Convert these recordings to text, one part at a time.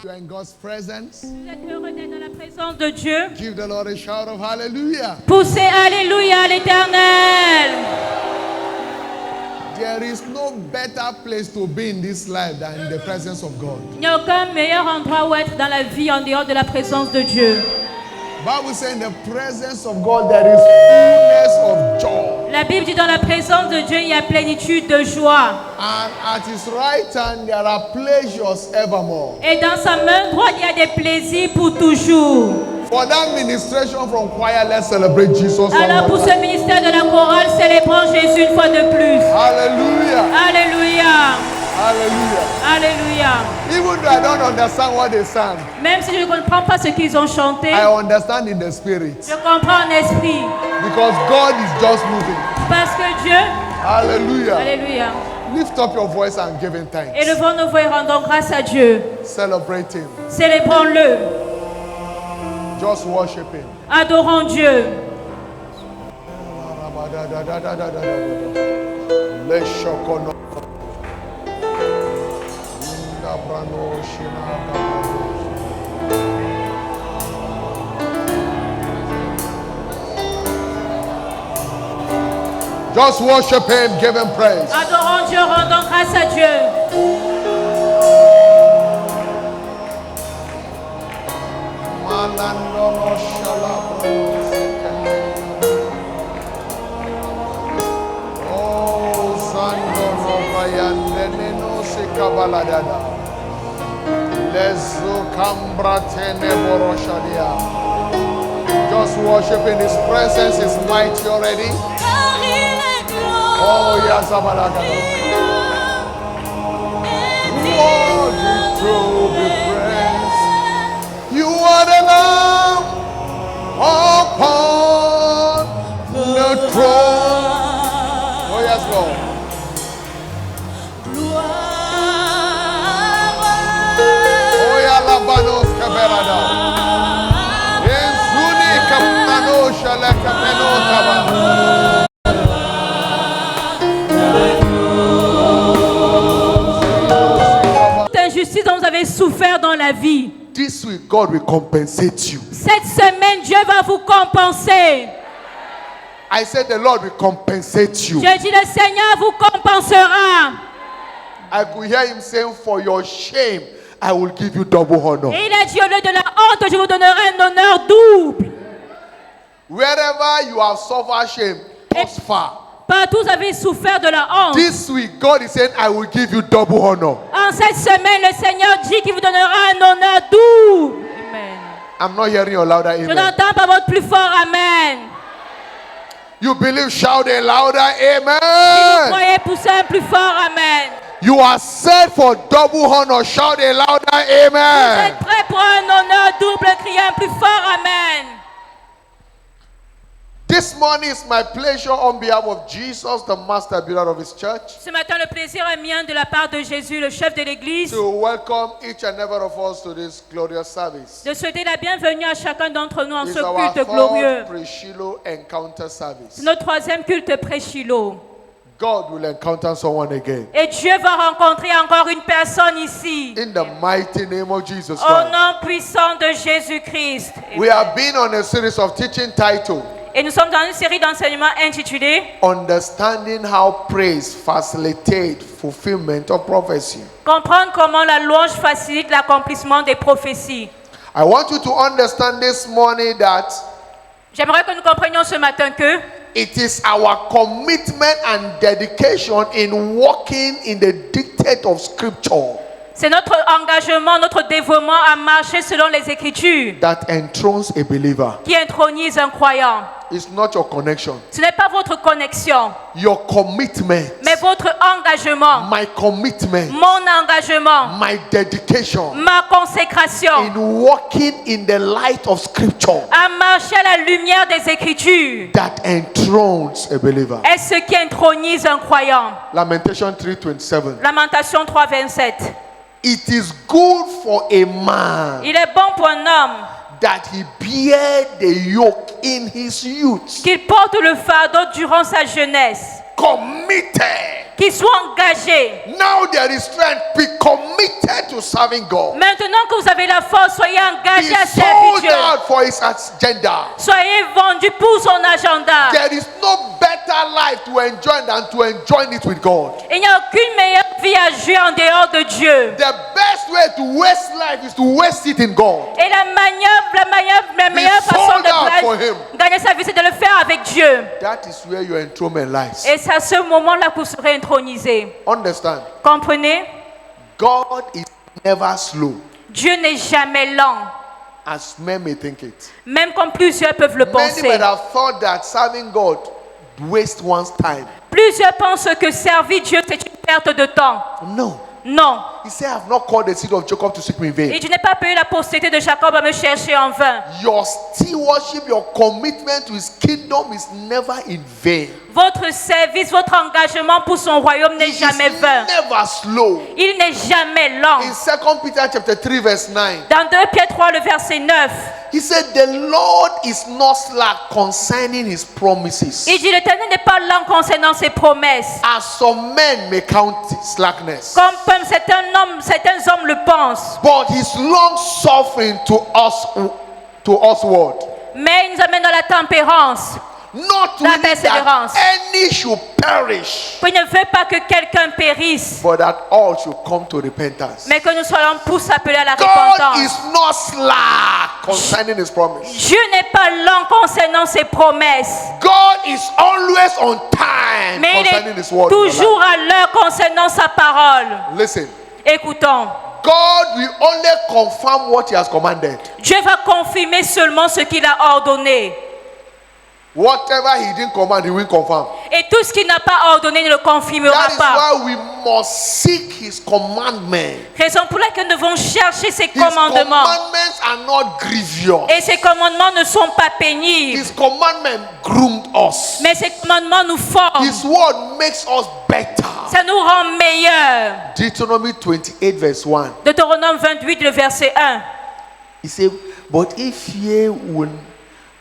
you are in God's presence, Vous êtes heureux d'être dans la présence de Dieu. give the Lord a shout of hallelujah. Poussez Alléluia à l'Éternel. There is no better place to be in this life than in the presence of God. Il n'y a aucun meilleur endroit où être dans la vie en dehors de la présence de Dieu. Bible says in the presence of God there is fullness of joy. La Bible dit dans la présence de Dieu, il y a plénitude de joie. And at his right hand there are pleasures evermore. Et dans sa main droite, il y a des plaisirs pour toujours. For that ministration from choir, let's celebrate Jesus one Alors more pour time. ce ministère de la chorale, célébrons Jésus une fois de plus. Hallelujah. Alléluia. Hallelujah. Alléluia. Even though I don't understand what they sang, Même si je ne comprends pas ce qu'ils ont chanté, I understand in the spirit. je comprends en esprit. Because God is just moving. Parce que Dieu, Hallelujah. Alléluia. Lift up your voice and give him thanks. Élevons nos voix et rendons grâce à Dieu. Celebrate him. Célébrons-le. Just worship him. Adorons Dieu. Just worship him, give him praise. Adorons Dieu, rendons grâce à Dieu. Just worship in his presence, his mighty already. Oh, yes, worthy to be praised. You are the Lamb upon the throne. Oh, yes, Lord. Oh, yeah, Labanos Caberada. Yezuni Capano Shaleka Penotaba. Injustice dont vous avez souffert dans la vie. This week, God will compensate you. Cette semaine, Dieu va vous compenser. I said the Lord will compensate you. Je dis, le Seigneur vous compensera. I could hear him saying, for your shame, I will give you double honor. Et il a dit, au lieu de la honte, je vous donnerai un honneur double. Wherever you have suffered shame, thus far. Partout vous avez souffert de la honte. This week, God is saying, I will give you double honor. En cette semaine, le Seigneur dit qu'il vous donnera un honneur double. Amen. I'm not hearing your louder Je amen. n'entends pas votre plus fort amen. You believe, shout a louder Si vous amen. croyez, poussez un plus fort amen. You are set for double honor, shout a louder Vous amen. êtes prêts pour un honneur double, criez un plus fort amen. This morning is my pleasure on behalf of Jesus, the master builder of his church, Ce matin, le plaisir est mien de la part de Jésus, le chef de l'Église, to welcome each and every of us to this glorious service. de souhaiter la bienvenue à chacun d'entre nous en It's ce our culte third glorieux. pre-Shiloh encounter service. C'est notre troisième culte pré-Shiloh. God will encounter someone again. Et Dieu va rencontrer encore une personne ici. In the mighty name of Jesus Au Christ. nom puissant de Jésus-Christ. We have been on a series of teaching titled Et nous sommes dans une série d'enseignements intitulée Understanding How Praise Facilitates Fulfillment of Prophecy. Comprendre comment la louange facilite l'accomplissement des prophéties. I want you to understand this morning that J'aimerais que nous comprenions ce matin que it is our commitment and dedication in walking in the dictate of Scripture c'est notre engagement, notre dévouement à marcher selon les Écritures that enthrones a believer. qui intronise un croyant. It's not your connection. Ce n'est pas votre connexion, Your commitment, mais votre engagement, my commitment, mon engagement, my dedication ma consécration in walking in the light of Scripture à marcher à la lumière des Écritures that enthrones a believer. est ce qui intronise un croyant. Lamentation 3:27. Lamentation 3, 27. It is good for a man Il est bon pour un homme that he bear the yoke in his youth. qu'il porte le fardeau durant sa jeunesse. committed. qui soient engagés. Now there is strength. Be committed to serving God. Maintenant que vous avez la force, soyez Be engagés à servir sold Dieu. out for His agenda. Soyez vendus pour son agenda. There is no better life to enjoy than to enjoy it with God. Il n'y a aucune meilleure vie à jouer en dehors de Dieu. The best way to waste life is to waste it in God. Et la meilleure façon sold out for de him. gagner sa vie, c'est de le faire avec Dieu. That is where your enthronement lies. Et c'est à ce moment-là que vous serez intronisés. Understand? Comprenez? God is never slow, Dieu n'est jamais lent, as men may think it. même comme plusieurs peuvent le Many penser. might have thought that serving God wastes one's time. Plusieurs pensent que servir Dieu, c'est une perte de temps. No. Non. He said, I have not called the seed of Jacob to seek me in vain. Et je n'ai pas payé la postérité de Jacob à me chercher en vain. Your stewardship, your commitment to His kingdom is never in vain. Votre service, votre engagement pour son royaume n'est He jamais is vain. never slow. Il n'est jamais lent. In 2 Peter chapter 3 verse 9, Dans 2 Pierre 3, le verset 9, he said, the Lord is not slack concerning His promises, il dit l'Éternel n'est pas lent concernant ses promesses. as some men may count slackness, Comme certains hommes le pensent. but His long suffering to usward, Mais il nous amène dans la tempérance. not La willing persévérance. that any should perish, Il ne veut pas que quelqu'un périsse, but that all should come to repentance. mais que nous soyons tous appelés à la God repentance. is not slack concerning His promise. Dieu n'est pas lent concernant ses promesses, God is always on time mais concerning il His est word. in your toujours à l'heure concernant sa parole. life. Listen, Écoutons, God will only confirm what He has commanded. Dieu va confirmer seulement ce qu'il a ordonné. Whatever He didn't command, He will confirm. Et tout ce qu'il n'a pas ordonné ne le confirmera That is pas. why we must seek His commandment. Raison pour laquelle nous devons chercher ses His commandements. commandments are not grievous. Et ces commandements ne sont pas pénibles, His commandment groomed us. mais ces commandements nous forment. His word makes us better. Ça nous rend meilleurs. Deuteronomy 28 verse 1. Deutéronome 28, le verset 1. He said, but if ye will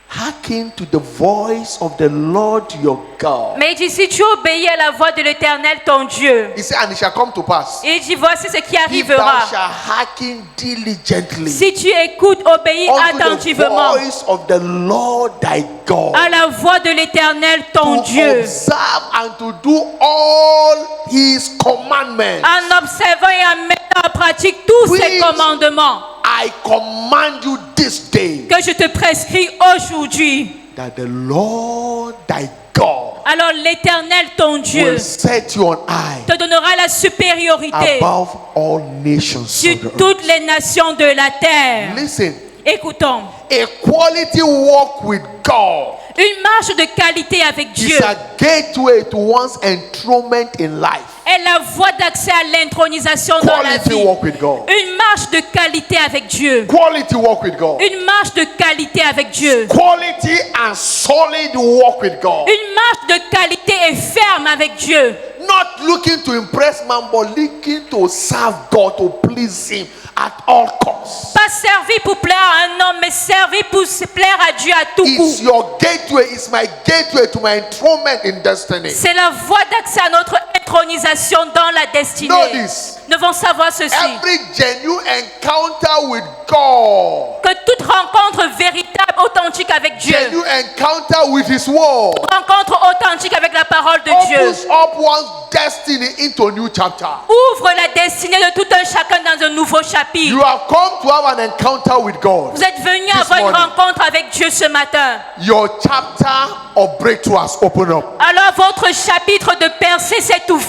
hearken to the voice of the Lord your God. Mais il dit, si tu obéis à la voix de l'Éternel, ton Dieu, He said, and it shall come to pass. il dit, voici ce qui If thou arrivera. shalt hearken diligently Si tu écoutes, obéis unto the attentivement voice of the Lord thy God, à la voix de l'Éternel, ton to Dieu, observe and to do all His commandments, en observant et en mettant en pratique tous ces Which- commandements I command you this day, que je te prescris aujourd'hui. that the Lord thy God Alors l'Éternel, ton Dieu, will set you on high te donnera la supériorité above all nations sur of the earth. toutes les nations de la terre. Listen, Écoutons, a quality walk with God une marche de qualité avec is Dieu a gateway to one's enthronement in life. est la voie d'accès à l'intronisation dans la Quality vie. walk with God. Une marche de qualité avec Dieu. Quality walk with God. Une marche de qualité avec Dieu. Quality and solid walk with God. Une marche de qualité et ferme avec Dieu. Not looking to impress man, but looking to serve God, to please Him at all costs. Pas servir pour plaire à un homme, mais servir pour se plaire à Dieu à tout coup. It's your gateway, it's my gateway to my enthronement in destiny. C'est la voie d'accès à notre intronisation dans la destinée. Know this. Nous devons savoir ceci. Every genuine encounter with God, Que toute rencontre véritable, authentique avec Dieu, genuine encounter with His word, rencontre authentique avec la parole de Dieu, opens up one's destiny into a new chapter. ouvre la destinée de tout un chacun dans un nouveau chapitre. You have come to have an encounter with God. Vous êtes venus This avoir une morning. rencontre avec Dieu ce matin. Your chapter of breakthrough has opened up. Alors votre chapitre de percée s'est ouvert.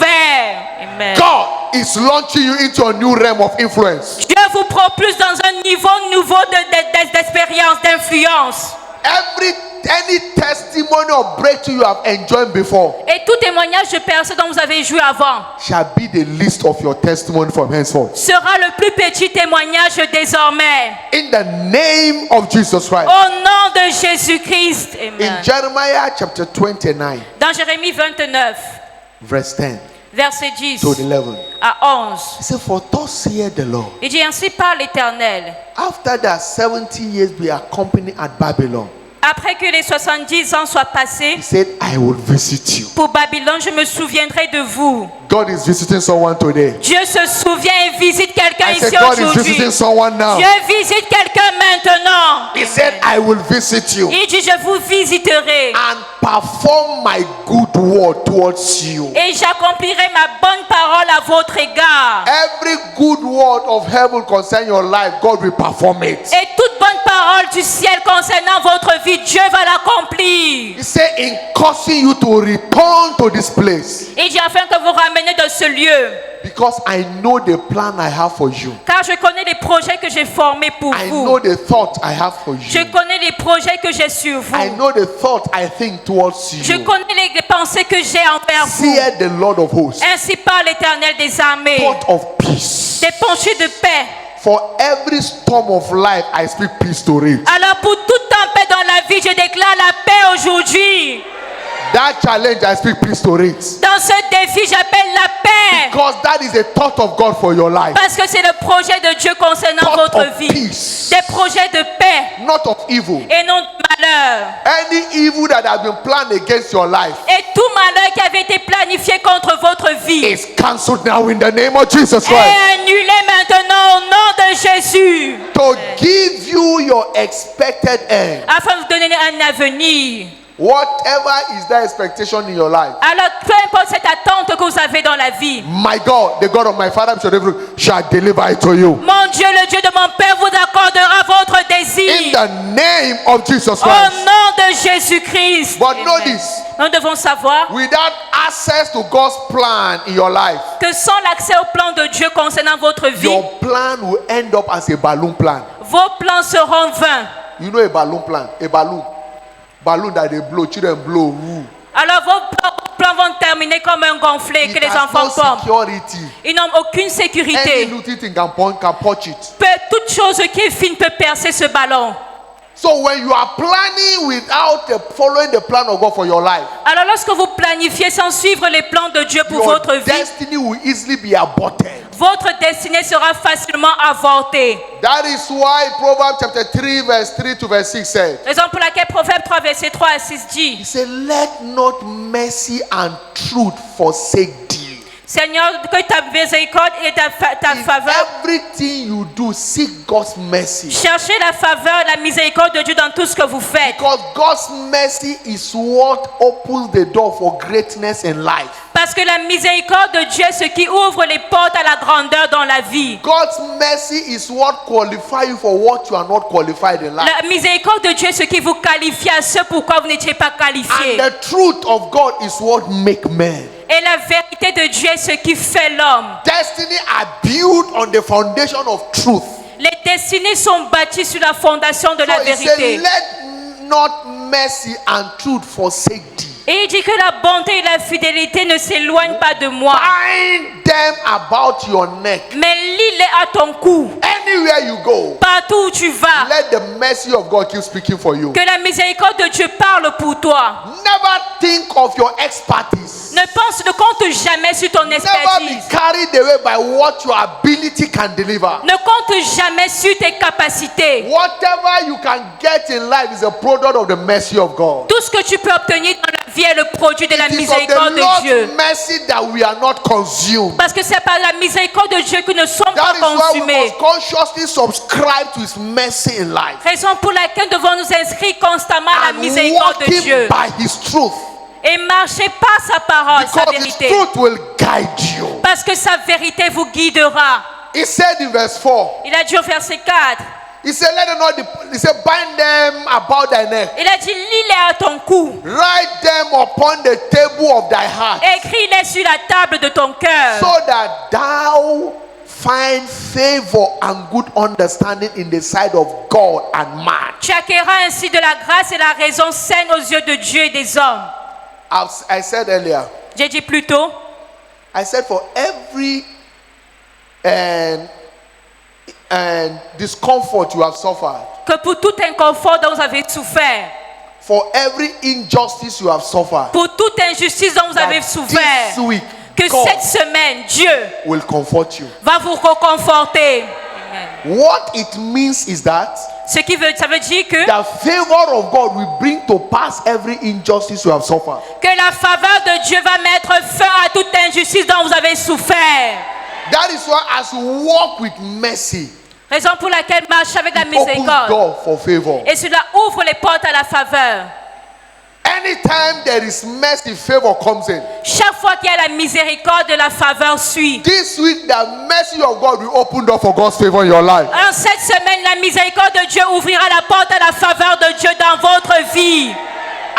Amen. God is launching you into a new realm of influence. Dieu vous propulse dans un niveau nouveau d'expérience, d'influence. Any testimony of breakthrough you have enjoyed before Et tout témoignage de percée dont vous avez joué avant shall be the list of your testimony from henceforth. sera le plus petit témoignage désormais. In the name of Jesus Christ. Au nom de Jésus-Christ. In Amen. Jeremiah chapter 29, Dans Jérémie 29, verse 10 verset 10 to 11, à 11, he said, for thus saith the Lord, il dit ainsi par l'Éternel. after that 70 years be accompanied at Babylon, Après que les 70 ans soient passés, He said, I will visit you. pour Babylone, je me souviendrai de vous. God is visiting someone today. Dieu se souvient et visite quelqu'un I ici said, God is aujourd'hui. visiting someone now. Dieu visite quelqu'un maintenant. He said, I will visit you Il dit, je vous visiterai and perform my good word towards you. et j'accomplirai ma bonne parole à votre égard. Every good word of heaven concerning your life, God will perform it. Et toute bonne parole du ciel concernant votre vie, Dieu va l'accomplir. He said, in causing you to return to this place, Il dit afin que vous ramenez de ce lieu. because I know the plan I have for you. Car je connais les projets que j'ai formés pour I vous. know the thought I have for Je you. connais les projets que j'ai sur vous. I know the thought I think towards Je you. connais les pensées que j'ai envers vous. Fear the Lord of hosts. Ainsi parle l'Éternel des armées. Thought of peace. Des pensées de paix. For every storm of life, I speak peace to it. Alors pour toute tempête dans la vie, je déclare la paix aujourd'hui. That challenge, I speak peace to it. Dans ce défi, j'appelle la paix. Because that is a thought of God for your life. Parce que c'est le projet de Dieu concernant Thought votre of vie. peace. Des projets de paix Not of evil. et non de malheur. Any evil that has been planned against your life Et tout malheur qui avait été planifié contre votre vie is cancelled now in the name of Jesus Christ. est annulé maintenant au nom de Jésus. To give you your expected end. Afin de vous donner un avenir. Whatever is that expectation in your life, Alors peu importe cette attente que vous avez dans la vie, my God, the God of my father shall deliver it to you. mon Dieu, le Dieu de mon Père vous accordera votre In désir. the name of Jesus Au Christ. nom de Jésus-Christ. But know Amen. this. Nous devons savoir Without access to God's plan in your life, que sans l'accès au plan de Dieu concernant votre vie, your plan will end up as a balloon plan. vos plans seront vains. You know a balloon plan? A balloon that they blow, children blow. Woo. Alors vos plans vont terminer comme un gonflé It que les has enfants no pompent. security. Ils n'ont aucune Any sécurité. little thing can punch it. Toute chose qui est fine peut percer ce ballon. So when you are planning without following the plan of God for your life, Alors lorsque vous planifiez sans suivre les plans de Dieu pour your votre vie, destiny will easily be aborted. votre destinée sera facilement avortée. That is why Proverbs chapter 3 verse 3 to verse 6 said, Raison pour laquelle Proverbe 3 verset 3 à 6 dit, he said, let not mercy and truth forsake thee. Seigneur, que ta miséricorde et ta In faveur, everything you do, seek God's mercy. cherchez la faveur, la miséricorde de Dieu dans tout ce que vous faites. Because God's mercy is what opens the door for greatness in life. Parce que la miséricorde de Dieu est ce qui ouvre les portes à la grandeur dans la vie. God's mercy is what qualifies you for what you are not qualified in life. La miséricorde de Dieu est ce qui vous qualifie à ce pourquoi vous n'étiez pas qualifié. And the truth of God is what make men. Et la vérité de Dieu est ce qui fait l'homme. Destiny are built on the foundation of truth. Les destinées sont bâties sur la fondation de la So he said, vérité. let not mercy and truth forsake thee. Et il dit que la bonté et la fidélité ne s'éloignent pas de moi. Bind them about your neck. Mais lis-les à ton cou. Anywhere you go, Partout où tu vas. let the mercy of God keep speaking for you. Que la miséricorde de Dieu parle pour toi. Never think of your expertise. Ne compte jamais sur ton Never be expertise. carried away by what your ability can deliver. Ne compte jamais sur tes capacités. Whatever you can get in life is a product of the mercy of God. Tout ce que tu peux obtenir dans la vie est le produit de la It is of miséricorde the de Dieu. Lord's mercy that we are not consumed. Parce que c'est par la miséricorde de Dieu que nous ne sommes That pas is why we consumés. must consciously subscribe to His mercy in life Raison pour laquelle nous devons nous inscrire constamment à la and miséricorde de walk Dieu. by His truth, Et marcher par sa parole, sa because His vérité. truth will guide you. Parce que sa vérité vous guidera. He said in verse 4, Il a dit au verset 4. He said, "Let them not. He said, bind them about thy neck, Il a dit, lis-les à ton cou. write them upon the table of thy heart, Écris-les sur la table de ton cœur. so that thou find favor and good understanding in the sight of God and man." Tu acquerras ainsi de la grâce et la raison saine aux yeux de Dieu et des hommes. I said earlier, J'ai dit plus tôt, I said for every discomfort you have suffered, que pour tout inconfort dont vous avez souffert, for every injustice you have suffered, pour toute injustice dont vous avez that souffert, this week que God cette semaine, Dieu will comfort you. va vous reconforter. Amen. What it means is that Ça veut dire que the favor of God will bring to pass every injustice you have suffered. la faveur de Dieu va mettre fin à toute injustice dont vous avez souffert. That is why as you walk with mercy, Raison pour laquelle marche avec la it opens miséricorde. door for favor. Et cela ouvre les portes à la faveur. Anytime there is mercy, favor comes in. Chaque fois qu'il y a la miséricorde, la faveur suit. This week, the mercy of God will open door for God's favor in your life. Alors cette semaine, la miséricorde de Dieu ouvrira la porte à la faveur de Dieu dans votre vie.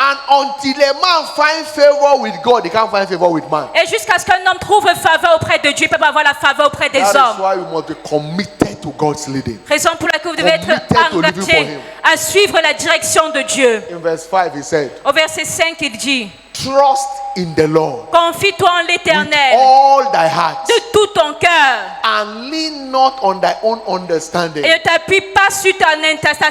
And until a man finds favor with God, he can't find favor with man. Et jusqu'à ce qu'un homme trouve faveur auprès de Dieu, il peut pas avoir la faveur auprès des That is hommes. why we must be committed to God's leading. Raison pour laquelle vous devez être Committed to living for engagé him. à suivre la direction de Dieu. In verse 5, he said, Au verset 5, il dit, trust in the Lord confie-toi en with l'Éternel all thy heart de tout ton cœur and lean not on thy own understanding. et ne t'appuie pas sur ta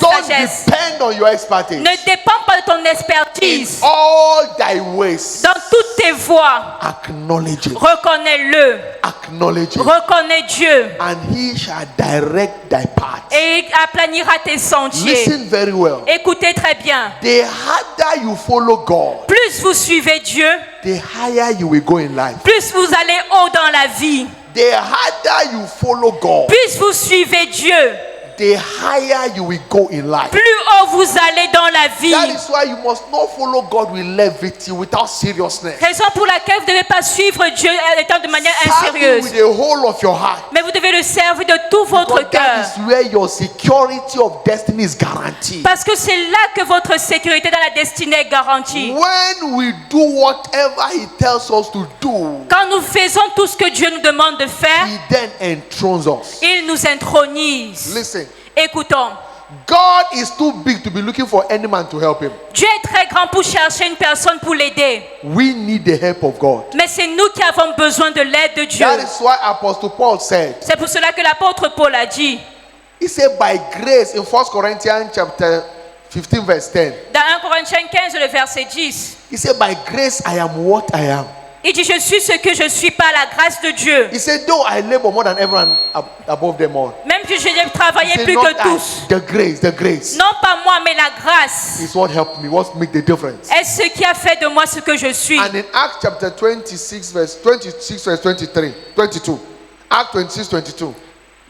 Don't sagesse. depend on your expertise. Ne dépends pas de ton In expertise. all thy ways, Dans toutes tes voies, acknowledge it. reconnais-le. Acknowledge it. Reconnais Dieu And he shall direct thy path. et il aplanira tes sentiers. Listen very well. Écoutez très bien. The harder you follow God, Plus vous suivez Dieu, the higher you will go in life. plus vous allez haut dans la vie. The harder you follow God, Plus vous suivez Dieu, the higher you will go in life. plus haut vous allez dans la vie. That is why you must not follow God with levity, without seriousness. Raison pour laquelle vous ne devez pas suivre Dieu étant de manière Serve him insérieuse. with the whole of your heart. Mais vous devez le servir de tout votre Because that cœur. is where your security of destiny is guaranteed. Parce que c'est là que votre sécurité dans la destinée est garantie. When we do whatever he tells us to do, Quand nous faisons tout ce que Dieu nous demande de faire, he then enthrones us. il nous intronise. Listen, Écoutons. God is too big to be looking for any man to help him. Dieu est très grand pour chercher une personne pour l'aider. We need the help of God. Mais c'est nous qui avons besoin de l'aide de Dieu. That is why Apostle Paul said, C'est pour cela que l'apôtre Paul a dit, he said by grace in 1 Corinthians chapter 15 verse 10. dans 1 Corinthiens 15, le verset 10, He said by grace I am what I am. il dit, je suis ce que je suis par la grâce de Dieu. He said though I labor more than everyone above them all. Même que je n'ai travaillé He said plus not que tous. I, the grace Non pas moi, mais la grâce is what helped me, what make the difference. est ce qui a fait de moi ce que je suis. And in Acts chapter 26 verse 23, 22. Acts 26, 22.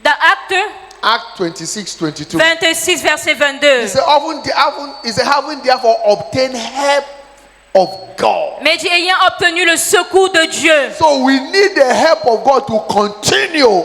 Dans Actes Acts 26, 22. 26, verset 22. He said, having therefore obtained help of God. Mais dit, ayant obtenu le secours de Dieu. So we need the help of God to continue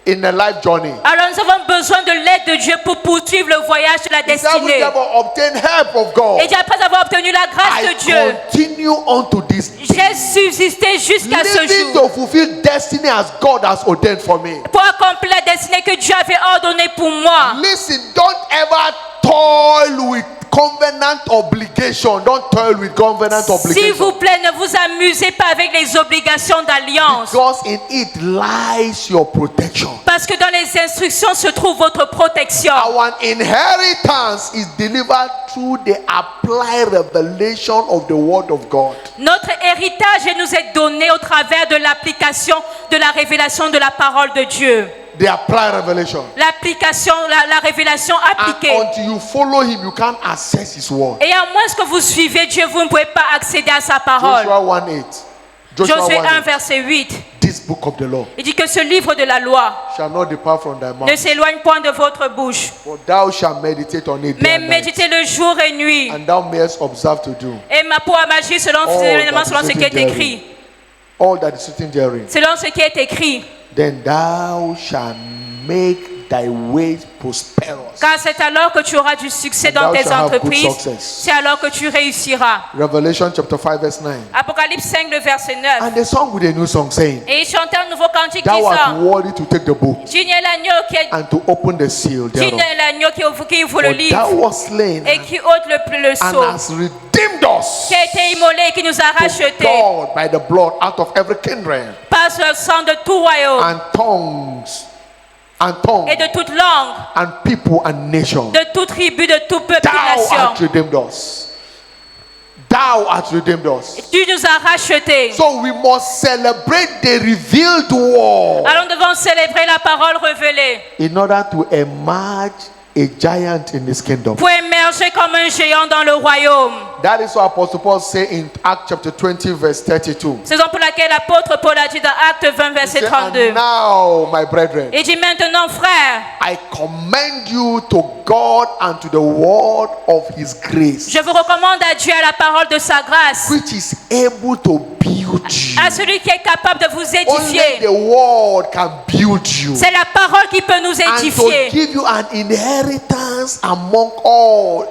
in the life journey. Alors nous avons besoin de l'aide de Dieu pour poursuivre le voyage de la He said, having destinée. therefore obtained help of God, Et dit, après avoir obtenu la grâce de Dieu, I continue unto this day, j'ai subsisté jusqu'à ce living jour to fulfill destiny as God has ordained for me. pour accomplir la destinée que Dieu avait ordonnée pour moi. Listen, don't ever toil with covenant obligation. Don't toil with covenant S'il obligation. vous plaît, ne vous amusez pas avec les obligations d'alliance. Because in it lies your protection. Parce que dans les instructions se trouve votre protection. Our inheritance is delivered through the applied revelation of the word of God. Notre héritage nous est donné au travers de l'application de la révélation de la parole de Dieu. The applied revelation. L'application, la révélation appliquée. And until you follow him, you can't access his word. Et à moins que vous suivez Dieu, vous ne pouvez pas accéder à sa parole. Joshua 1:8. Josué 1, 1:8. verset 8. This book of the law Il dit que ce livre de la loi shall not depart from thy mouth, ne s'éloigne point de votre bouche, for thou shalt meditate on it day mais and night, méditez-le jour et nuit. and thou mayest observe to do Et pour agir selon ce qui est écrit. all that is written therein. Selon ce qui est écrit. Then thou shalt make thy ways prosperous. Car c'est alors que tu auras du succès And dans thou tes shalt have good entreprises. success. C'est alors que tu réussiras. Revelation chapter 5 verse 9. Apocalypse 5, le verset 9. And they sung with a new song saying, Et il chantait un nouveau cantique thou art disant, worthy to take the book digne est l'agneau and to open the seal digne thereof. est l'agneau qui ouvre le For thou livre wast slain et qui ôte le and sceau, hast redeemed us qui a été immolé et qui nous a to rachetés God by the blood out of every kindred par le sang de tout royaume and tongue et de toute langue, and people and nation. de toute tribu, de toute Thou population. hast redeemed us. Thou hast redeemed us. Tu nous as rachetés. So we must celebrate the revealed word Alors nous devons célébrer la parole révélée in order to emerge a giant in his kingdom. pour émerger comme un géant dans le royaume. That is what Apostle Paul said in Acts chapter 20 verse 32. C'est pour laquelle l'apôtre Paul a dit dans Actes 20 verset He said, 32. and now, my brethren, Il dit maintenant, frères, I commend you to God and to the word of his grace, je vous recommande à Dieu, à la parole de sa grâce, which is able to build you. à celui qui est capable de vous Only édifier. the word can build you C'est la parole qui peut nous and to édifier give you an inheritance among all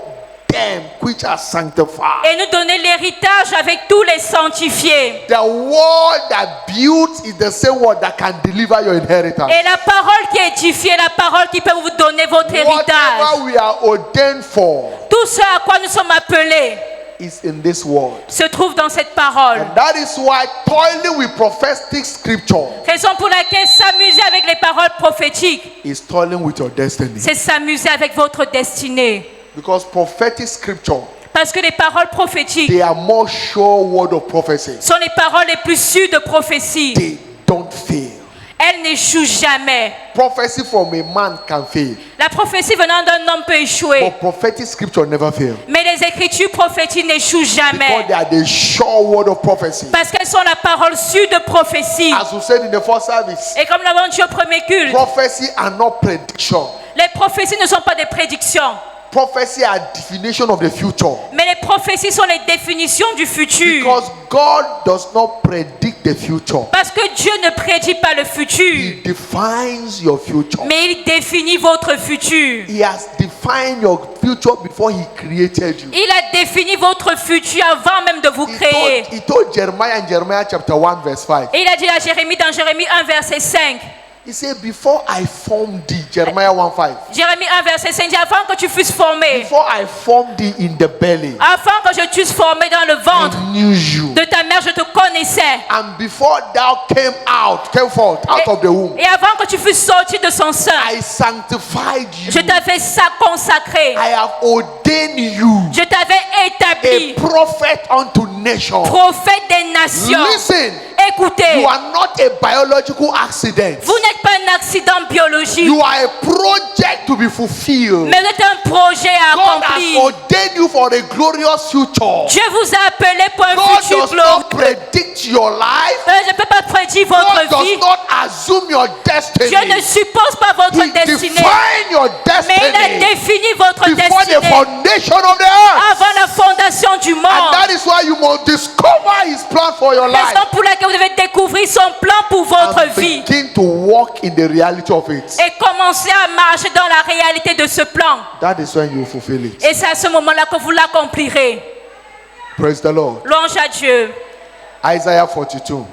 them which are sanctified. et nous donner l'héritage avec tous les sanctifiés. The word that builds is the same word that can deliver your inheritance. Et la parole qui édifie est la parole qui peut vous donner votre héritage. Whatever we are ordained for Tout ce à quoi nous sommes appelés is in this word. se trouve dans cette parole. And that is why toiling with prophetic scripture Raison pour laquelle s'amuser avec les paroles prophétiques, is toiling with your destiny. c'est s'amuser avec votre destinée. Because prophetic scripture, Parce que les paroles prophétiques they are more sure word of prophecy. sont les paroles les plus sûres de prophétie. They don't fail. Elles n'échouent jamais. Prophecy from a man can fail, La prophétie venant d'un homme peut échouer. but prophetic scripture never fail. Mais les écritures prophétiques n'échouent Because jamais. they are the sure word of prophecy. Parce qu'elles sont la parole sûre de prophétie. As we said in the first service, Et comme l'avons dit au premier culte, prophecy are not prediction. les prophéties ne sont pas des prédictions. Prophecy are definition of the future. Mais les prophéties sont les définitions du futur. Because God does not predict the future. Parce que Dieu ne prédit pas le futur. He defines your future. Mais il définit votre futur. He has defined your future before he created you. Il a défini votre futur avant même de vous créer. He told Jeremiah in Jeremiah chapter 1 verse 5. Et il a dit à Jérémie dans Jérémie 1 verset 5. He said, before I formed thee, Jeremiah 1:5. Jérémie 1 verset 5 dit avant que tu fusses formé, Before I formed thee in the belly, afin que je t'eusse formé dans le ventre I knew you. de ta mère, je te connaissais. And before thou came forth out of the womb, Et avant que tu fusses sorti de son sein, I sanctified you. je t'avais consacré. I have ordained you Je t'avais établi a prophet unto nations. prophète des nations. Listen, Écoutez, you are not a biological accident. vous n'êtes pas un accident biologique, You are a project to be fulfilled. mais vous êtes un projet à God has accomplir. ordained you for a glorious future. Dieu vous a appelé pour un God futur does glorieux. not predict your life. Je ne peux pas prédire God votre does vie. not assume your destiny. Dieu ne suppose pas votre He destinée, defined your mais il a destiny défini votre before the destinée foundation of the earth. avant la fondation du And monde. that is why you must discover his plan for your life Raison pour laquelle vous devez découvrir son plan pour votre and vie begin to walk in the reality of it. et commencer à marcher dans la réalité de ce plan. That is when you fulfill it. Et c'est à ce moment-là que vous l'accomplirez. Praise the Lord. Louange à Dieu. Isaiah 42,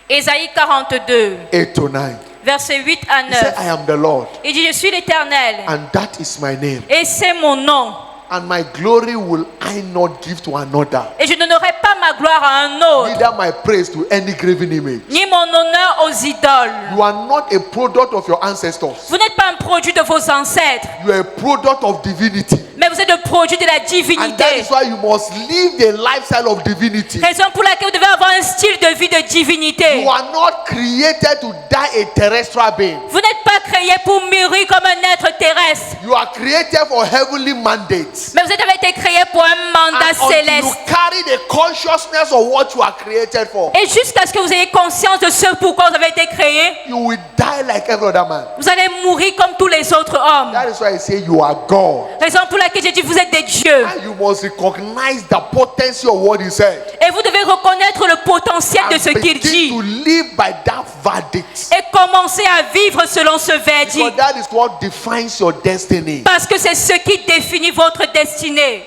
Ésaïe 42, 8 to 9. versets 8 à He said, 9. I am the Lord, Il dit, je suis l'Éternel and that is my name. et c'est mon nom. And my glory will I not give to another, Et je ne donnerai pas ma gloire à un autre, neither my praise to any graven image. ni mon honneur aux idoles. You are not a product of your ancestors. Vous n'êtes pas un produit de vos ancêtres, You are a product of divinity. mais vous êtes le produit de la And that divinité. is why you must live the lifestyle of divinity. Raison pour laquelle vous devez avoir un style de vie de divinité. You are not created to die a terrestrial being. Vous n'êtes pas créé pour mûrir comme un être terrestre, You are created for heavenly mandates. mais vous avez été créé pour un mandat And until you céleste. carry the consciousness of what you are created for, Et jusqu'à ce que vous ayez conscience de ce pourquoi vous avez été créé, you will die like every other man. vous allez mourir comme tous les autres hommes. That is why I say you are God. Raison pour laquelle j'ai dit vous êtes des dieux. And you must recognize the potency of what he said. Et vous devez reconnaître le potentiel de And ce qu'il begin to dit. live by that verdict. Et commencer à vivre selon ce Because verdict. that is what defines your destiny. Parce que c'est ce qui définit votre destinée.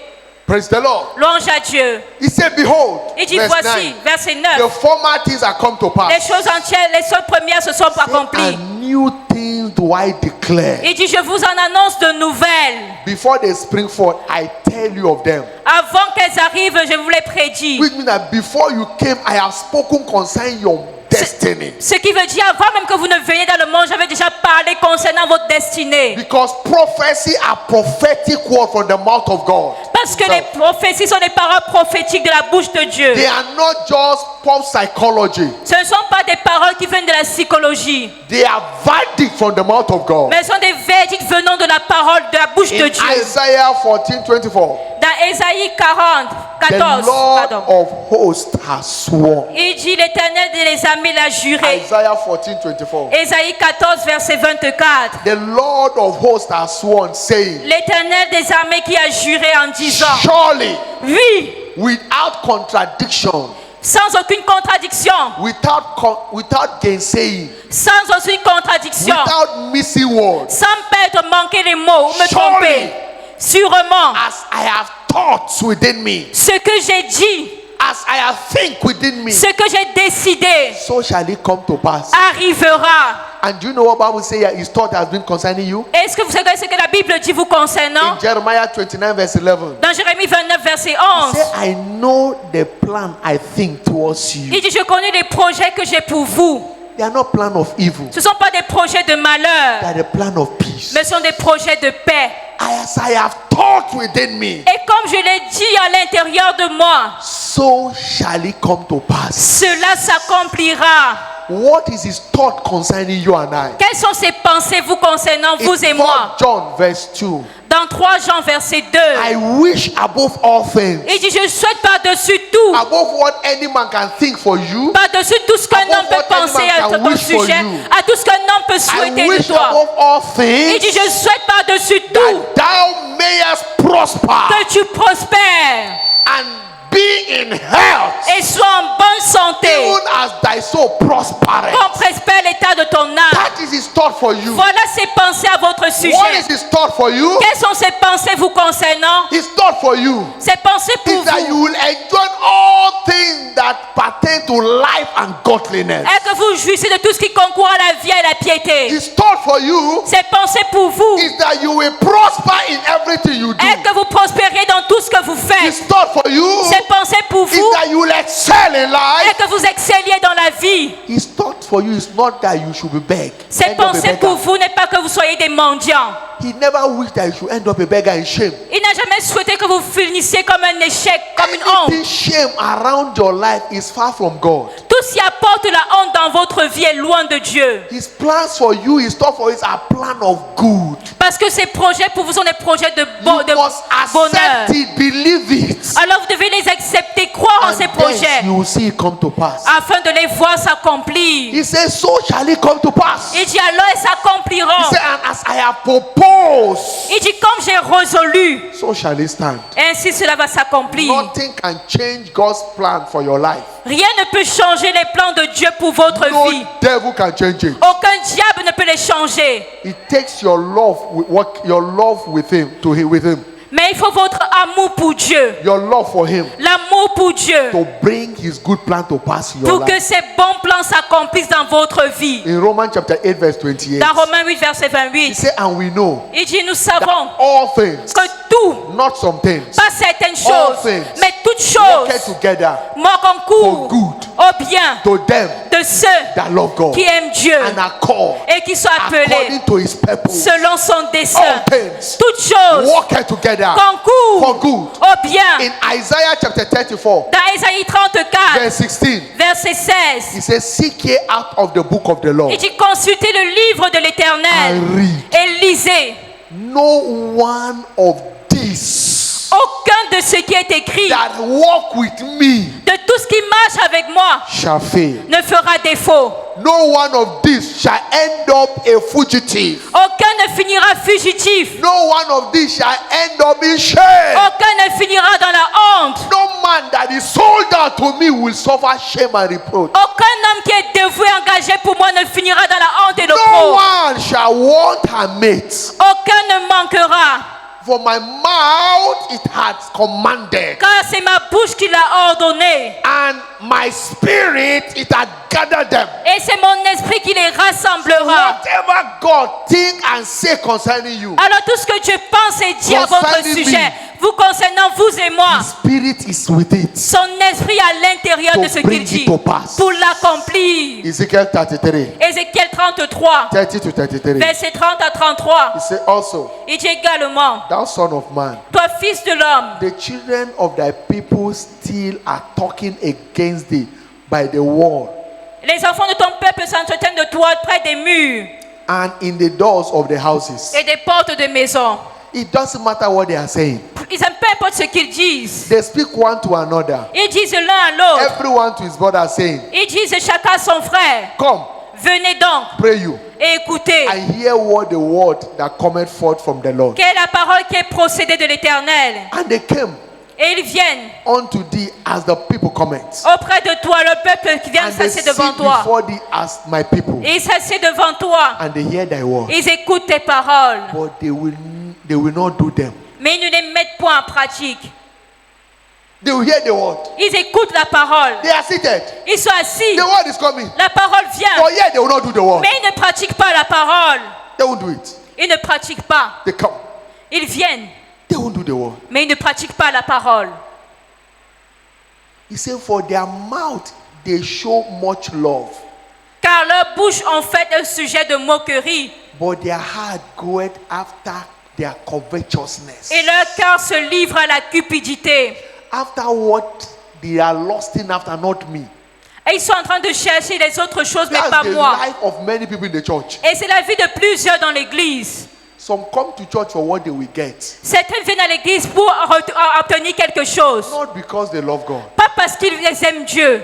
Praise the Lord. Louange à Dieu. He said, behold, Il dit verse voici, 9, verset the 9. former things are come to Les pass. choses entières, les choses premières se sont accomplies. And new things do I declare. Il dit je vous en annonce de nouvelles. Before they spring forth, I tell you of them. Avant qu'elles arrivent, je vous les prédis. Which means that before you came, I have spoken concerning your destiny. Ce qui veut dire, avant même que vous ne veniez dans le monde, j'avais déjà parlé concernant votre destinée. Because prophecy are prophetic word from the mouth of God. Parce que les prophéties sont des paroles prophétiques de la bouche de Dieu. They are not just pop psychology. Ce ne sont pas des paroles qui viennent de la psychologie, They are verdict from the mouth of God. mais ce sont des verdicts venant de la parole de la bouche de In Dieu. Isaiah 14:24, Dans Ésaïe 14, the Lord pardon, of hosts has sworn. il dit l'Éternel des armées l'a juré. Isaiah 14:24. Ésaïe 14, verset 24. The Lord of hosts has sworn, saying, L'Éternel des armées qui a juré en disant, surely, oui, without contradiction, sans aucune contradiction, without gainsaying, sans aucune contradiction, without missing words, sans perdre, manquer les mots ou me Surely. tromper. Sûrement, as I have thoughts within me, ce que j'ai dit, as I have think within me, ce que j'ai décidé so shall it come to pass. arrivera. And do you know what Bible says here? His thought has been concerning you? Est-ce que vous savez ce que la Bible dit vous concernant? In Jeremiah 29 verse 11. Dans Jérémie 29, verset He 11, said, I know the plan I think towards you. il dit, je connais les projets que j'ai pour vous. They are not plan of evil. Ce ne sont pas des projets de They malheur, are the plan of peace. mais ce sont des projets de paix. As I have thought within me, Et comme je l'ai dit à l'intérieur de moi, so shall it come to pass. cela s'accomplira. What is his thought concerning you and I? Quelles sont ces pensées vous concernant, In vous et 4 moi? John verse 2. Dans 3 Jean, verset 2, I wish above all things, il dit, je souhaite par-dessus tout, above what any man can think for you, par-dessus tout ce qu'un Above homme peut what any penser man à can ton wish for sujet, you. à tout ce qu'un homme peut I souhaiter de wish toi. above all Il dit, things je souhaite par-dessus tout that thou mayest prosper que tu prospères and be in health, et sois en bonne santé, even as thy soul prospereth. comme prospère l'état de ton âme. That is his thought for you. Voilà ses pensées à votre What sujet. is his thought for you? Quelles sont ces pensées vous concernant? His thought for you Ces pensées pour is that you vous will enjoy all things that pertain to life and godliness. est que vous jouissez de tout ce qui concourt à la vie et à la piété. His thought for you Ces pensées pour vous is that you will prosper in everything you do. est que vous prospériez dans tout ce que vous faites. His thought for you Ces pensées pour is vous that you will excel in est life. que vous excelliez dans la vie. His thought for you is not that you should be begged. Ces End up a pensées pour beggar. vous n'est pas que vous soyez des mendiants. He never wished that you should end up a beggar in shame. Il n'a jamais souhaité que vous finissiez comme un échec, comme une honte. Anything shame around your life is far from God. Tout ce qui apporte la honte dans votre vie est loin de Dieu. His plans for you, his thought for you are plan of good. Parce que ces projets pour vous sont des projets de, You must bonheur. accept it, believe it. Alors vous devez les accepter, croire en And ces then projets you will see it come to pass. afin de les voir s'accomplir. He says, so shall it come to pass. Il dit alors elles He s'accompliront. said, and as I have proposed, Il dit comme j'ai résolu, so shall it stand. ainsi cela va s'accomplir. Nothing can change God's plan for your life. Rien ne peut changer les plans de Dieu pour votre No vie. devil can change it. Aucun diable ne peut les changer. It takes your love, your love with him, with him, Mais il faut votre amour pour Dieu, your love for him, l'amour pour Dieu, to bring his good plan to pass in your pour que life. ces bons plans s'accomplissent dans votre vie. In Romans chapter 8 verse 28, Dans Romains 8, verset he 28, said, and we know il dit, nous that savons all things, que tout, not some things, pas certaines all choses, things mais toutes work choses, together concourent for good au bien to them de ceux that love God qui aiment Dieu and are called et qui sont appelés according to his purpose. selon son dessein. All things Toutes choses work together concourent for good. au bien. In Isaiah chapter 34 Dans Ésaïe 34, verse 16, verset 16, he says, seek ye out of the book of the law il dit consultez le livre de l'Éternel and read. et lisez. No one of these Aucun de ce qui est écrit, that walk with me de tout ce qui marche avec moi, shall fail. ne fera défaut. No one of these shall end up a fugitive. Aucun ne finira fugitif. No one of these shall end up in shame. Aucun ne finira dans la honte. No man that is sold out to me will suffer shame and reproach. Aucun homme qui est dévoué, engagé pour moi ne finira dans la honte et le No pro. one shall want her mate. Aucun ne manquera. For my mouth it has commanded, Car c'est ma bouche qui l'a ordonné. and my spirit it has gathered them. Et c'est mon esprit qui les rassemblera. Whatever God think and say concerning you, Alors tout ce que Dieu pense et dit à votre Concerning sujet, vous concernant vous et moi, His spirit is with it son esprit à l'intérieur de ce to qu'il bring dit it to pass. pour l'accomplir. Ezekiel 33, Ézéchiel 33, 30 to 33. versets 30 à 33. He said also, Il dit également, thou son of man, toi fils de l'homme, the children of thy people still are talking against thee by the wall les enfants de ton peuple s'entretiennent de toi près des murs and in the doors of the houses. et des portes de maison. It doesn't matter what they are saying. Peu importe ce qu'ils disent. They speak one to another. Ils disent l'un à l'autre. Everyone to his brother saying, Ils disent chacun à son frère. come, Venez donc pray you, et écoutez. and hear what the word that cometh forth from the Lord. Quelle est la parole qui est procédée de l'Éternel? And they came Et ils viennent unto thee as the people comment. auprès de toi, le peuple qui vient And they s'asseoir sit devant toi. before thee as my people. Ils s'assiedent devant toi. And they hear thy word. Ils écoutent tes paroles. But they will not do them. Mais ils ne les mettent point en pratique. They will hear the word. Ils écoutent la parole. They are seated. Ils sont assis. The word is coming. La parole But vient. yet they will not do the word. Mais ils ne pratiquent pas la parole. They won't do it. Ils ne pratiquent pas. They come. Ils viennent. They won't do the word. Mais ils ne pratiquent pas la parole. He said, for their mouth they show much love, Car leur bouche en fait un sujet de moquerie. but their heart goeth after their covetousness. Et leur cœur se livre à la cupidité. After what they are lusting after, not me. Et ils sont en train de chercher les autres choses, mais That's pas the moi. life of many people in the church. Et c'est la vie de plusieurs dans l'église. Some come to church for what they will get, Certains viennent à l'église pour obtenir quelque chose. not because they love God. Pas parce qu'ils aiment Dieu.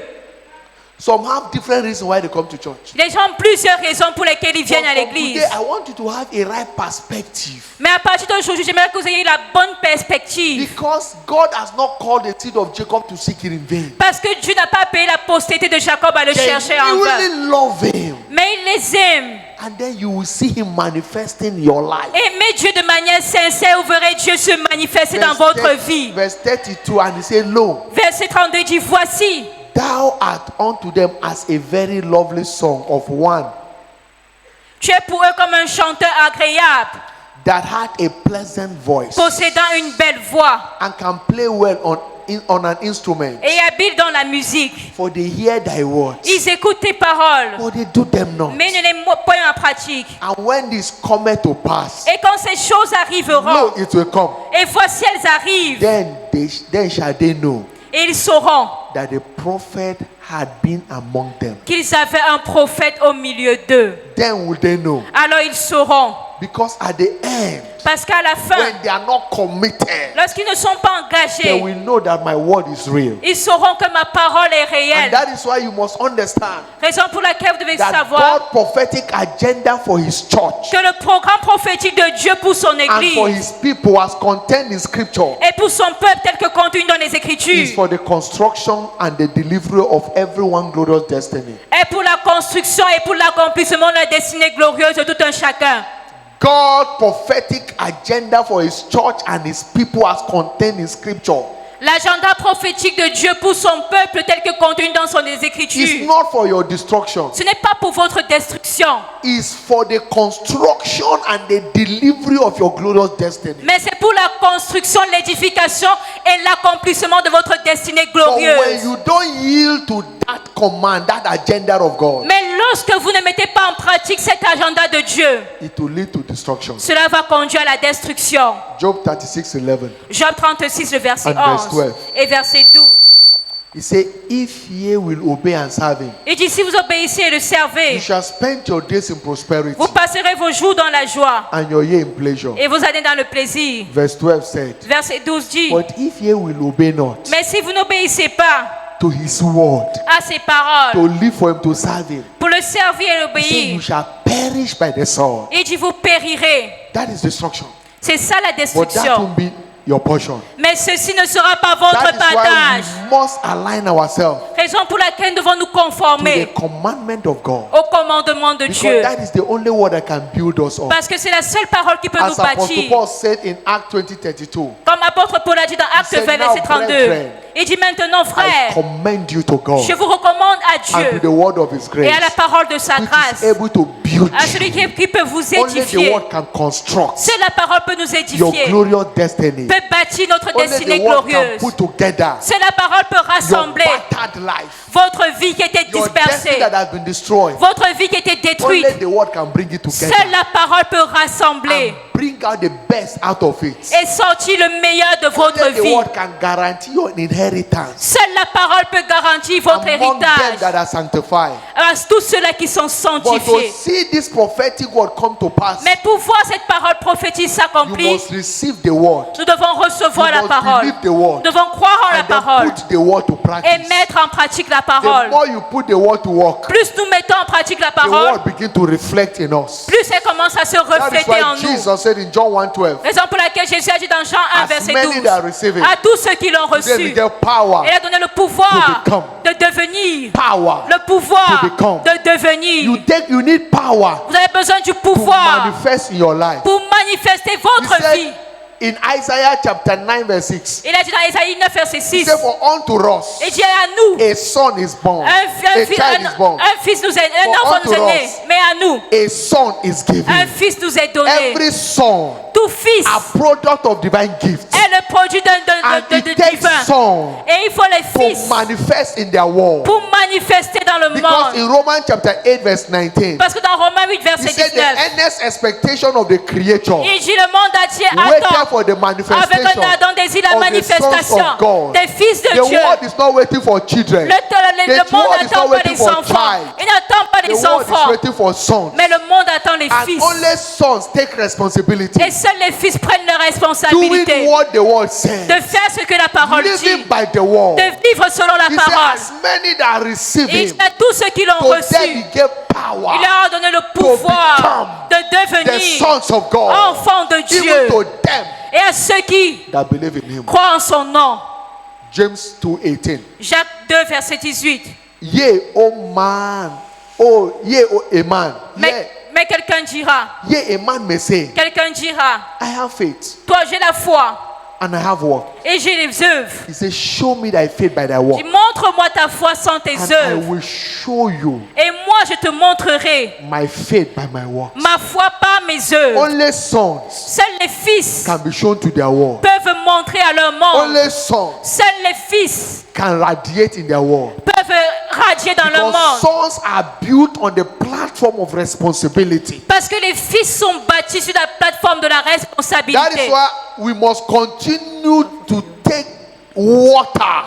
Some have different reasons why they come to church. Les gens ont plusieurs raisons pour lesquelles ils viennent à But from l'église. today, I want you to have a right perspective. Mais à partir d'aujourd'hui, j'aimerais que vous ayez la bonne perspective. Because God has not called the seed of Jacob to seek him in vain. Parce que Dieu n'a pas payé la postérité de Jacob à le They chercher en vain. really love him. Mais il les aime. And then you will see him manifesting in your life. Aimez Dieu de manière sincère, vous verrez Dieu se manifester dans votre vie. Verse 32, and he said, lo, Verset 32 dit, voici, thou art unto them as a very lovely song of one tu es pour eux comme un chanteur agréable, that had a pleasant voice possédant une belle voix and can play well on an instrument. et habile dans la musique. For they hear thy words, Ils écoutent tes paroles, but they do them not. mais ne les mettent pas en pratique. And when this cometh to pass, Et quand ces choses arriveront, lo, it will come. et voici elles arrivent, Then shall they know et ils sauront that the prophet had been among them. qu'ils avaient un prophète au milieu d'eux. Then will they know. Alors ils sauront, Because at the end, parce qu'à la fin, when they are not committed, lorsqu'ils ne sont pas they engagés, will know that my word is real. ils sauront que ma parole est And réelle. that is why you must understand Raison pour laquelle vous devez that savoir God's prophetic agenda for his church que le programme prophétique de Dieu pour son and for église his people as contained in scripture et pour son peuple tel que contenu dans les is Écritures for the construction and the delivery of everyone's glorious destiny. est pour la construction et pour l'accomplissement de la destinée glorieuse de tout un chacun. God's prophetic agenda for his church and his people as contained in scripture L'agenda prophétique de Dieu pour son peuple tel que contenu dans son is Écritures, not for your destruction. ce n'est pas pour votre destruction, Is for the construction and the delivery of your glorious destiny. mais c'est pour la construction, l'édification et l'accomplissement de votre destinée But when glorieuse. you don't yield to that command, that agenda of God, Mais lorsque vous ne mettez pas en pratique cet agenda de Dieu, it will lead to destruction. cela va conduire à la destruction. Job 36:11. Job 36, le verset And verse 11 12. et verset 12. He said, if ye will obey and serve him, Il dit, si vous obéissez et le you servez, shall spend your days in prosperity vous passerez vos jours dans la joie and your year in pleasure. et vous allez dans le plaisir. Verse 12 said, Verset 12 dit, but if ye will obey not mais si vous n'obéissez pas to his word, à ses paroles, to live for him, to serve him, pour le servir et he said, you l'obéir, shall perish by the sword. il dit, vous périrez. That is destruction. C'est ça la But that destruction. won't be your portion. Mais ceci ne sera pas votre That is why partage. we must align ourselves Raison pour laquelle nous devons nous to conformer the commandment of God. au commandement de Because Dieu. that is the only word that can build us up. Parce que c'est la seule parole qui peut nous As Apostle bâtir. Paul said in Acts 20:32, Comme apôtre Paul a dit dans Actes said, 20, "Now, verset 32. brethren, Il dit maintenant, I frère, commend you to God je vous recommande à and to the Dieu word of His et à la grace, parole de sa which grâce, is able to build à celui you. qui peut vous Only the édifier. word can construct Seule la parole peut nous your édifier, glorious destiny. peut bâtir notre Only destinée the word can glorieuse. put together Seule la parole peut your rassembler battered life, votre vie qui était your destiny dispersée, that has been destroyed. votre vie qui était détruite. Only the word can bring it together Seule la parole peut rassembler and bring out the best out of it. et sortir le meilleur de votre Only the vie. word can guarantee your inheritance Seule la parole peut garantir votre among them héritage that are sanctified. à tous ceux-là qui sont But to sanctifiés. see this prophetic word come to pass, Mais pour voir cette parole prophétique you s'accomplir, must receive the word. nous devons recevoir You la must parole. believe the word. Nous devons croire en la And then parole put the word to et practice. mettre en pratique la The parole. more you put the word to work, Plus nous mettons en pratique la the parole, word begin to reflect in us. plus elle commence à se That is refléter en why nous. Jesus said in John 1:12, Raison pour laquelle Jésus a dit dans Jean 1, as verset many 12, that receive it, à tous ceux qui l'ont they reçu, will get power, il a donné le pouvoir to become. de devenir, power. le pouvoir To become. de devenir. You need power Vous avez besoin du to pouvoir manifest in your life. pour manifester He votre said vie. in Isaiah chapter 9 verse 6, Il a dit dans Isaïe 9, verset he 6, said, for unto us il dit à nous, a son is born, un a child is born, fils nous est, un For enfant nous unto est né, us. mais à nous, a son is un given. fils nous est donné. Every son, Tout fils a product of divine gifts, est le produit and de it takes divin. son Et il faut les fils to manifest in their world. pour manifester dans le Because in monde. Romans chapter 8 verse 19, Parce que dans Romains 8, he verset said the 19, earnest expectation of the creature il dit le monde entier waited attend for the avec manifestation un ardent désir la of the sons manifestation of God. des fils de The Dieu. world is not waiting for children. Le The monde world is n'attend not pas waiting les for enfants. child. Il n'attend pas The les world is enfants. waiting for sons. Mais le monde attend les And fils. only sons take responsibility. Et seuls les fils prennent leurs Doing responsabilités what the word says. de faire ce que la parole Living dit, by the word. de vivre selon la He said, parole. as many that receive Et il him, dit à tous ceux qui l'ont to them reçu, he gave power. il leur a donné le pouvoir de The devenir sons of God. enfants de Even Dieu. to them Et à ceux qui that believe in him. croient en son nom. James 2:18. Jacques 2, verset 18. Yea, O man. Oh, yea, O a man. Mais quelqu'un dira, Yea, a man may say, quelqu'un dira, I have faith toi j'ai la foi and I have work. et j'ai les œuvres. He says, show me thy faith by thy work. Dis, montre-moi ta foi sans tes And I œuvres. will show you Et moi je te montrerai my faith by my work. ma foi par mes œuvres. Only sons Seuls les fils can be shown to their work. peuvent montrer à leur monde. Only sons Seuls les fils can radiate in their world. peuvent radier dans le Because monde. sons are built on the platform of responsibility. Parce que les fils sont bâtis sur la plateforme de la That is responsabilité. why we must continue to take water.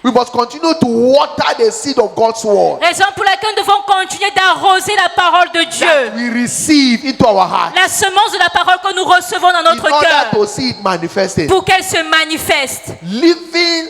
We must continue to water the seed of God's word Raison pour laquelle nous devons continuer d'arroser la parole de that Dieu. we receive into our heart La semence de la parole que nous recevons dans in notre order cœur to see it manifested. pour qu'elle se manifeste. Living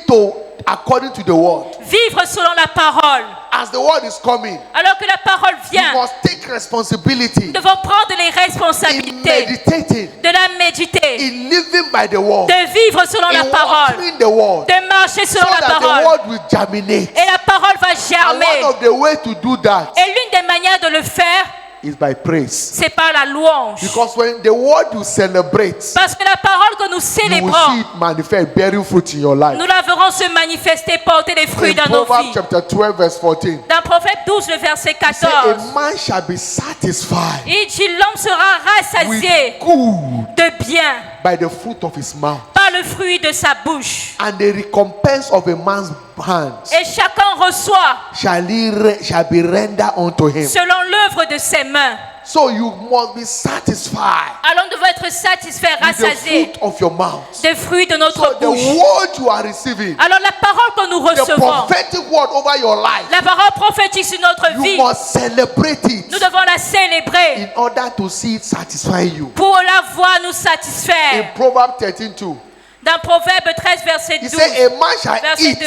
according to the word. Vivre selon la parole. As the word is coming, Alors que la parole you vient, must take responsibility nous devons prendre les in responsabilités meditating, de la méditer, in living by the word, de vivre selon la in parole, watering the word, de marcher so selon la that the parole. word will germinate. Et la parole va And germer. one of the ways to do that Et l'une des manières de le faire, is by praise. c'est par la louange. Because when the word you celebrate, Parce que la parole que nous you will see célébrons, it manifest, bearing fruit in your life. nous la verrons se manifester, porter des fruits In dans nos Proverbs vies. chapter 12 verse 14, Dans Proverbe 12, le verset it says, 14, a man shall be satisfied il dit l'homme sera with rassasié good de bien by the fruit of his mouth, par le fruit de sa bouche. and the recompense of a man's hands Et chacun reçoit shall be rendered unto him. selon l'œuvre de ses mains. So you must be satisfied Alors nous devons être satisfaits, with the rassasiés fruit of your mouth. des fruits de So notre the bouche. word you are receiving, Alors la parole que nous the recevons, prophetic word over your life, la parole prophétique sur notre you vie, must celebrate it nous devons la célébrer in order to see it satisfying you. pour la voir nous In satisfaire. Proverbs 13:2, Dans Proverbe 13, verset he 12, said, a man shall Verset eat 2.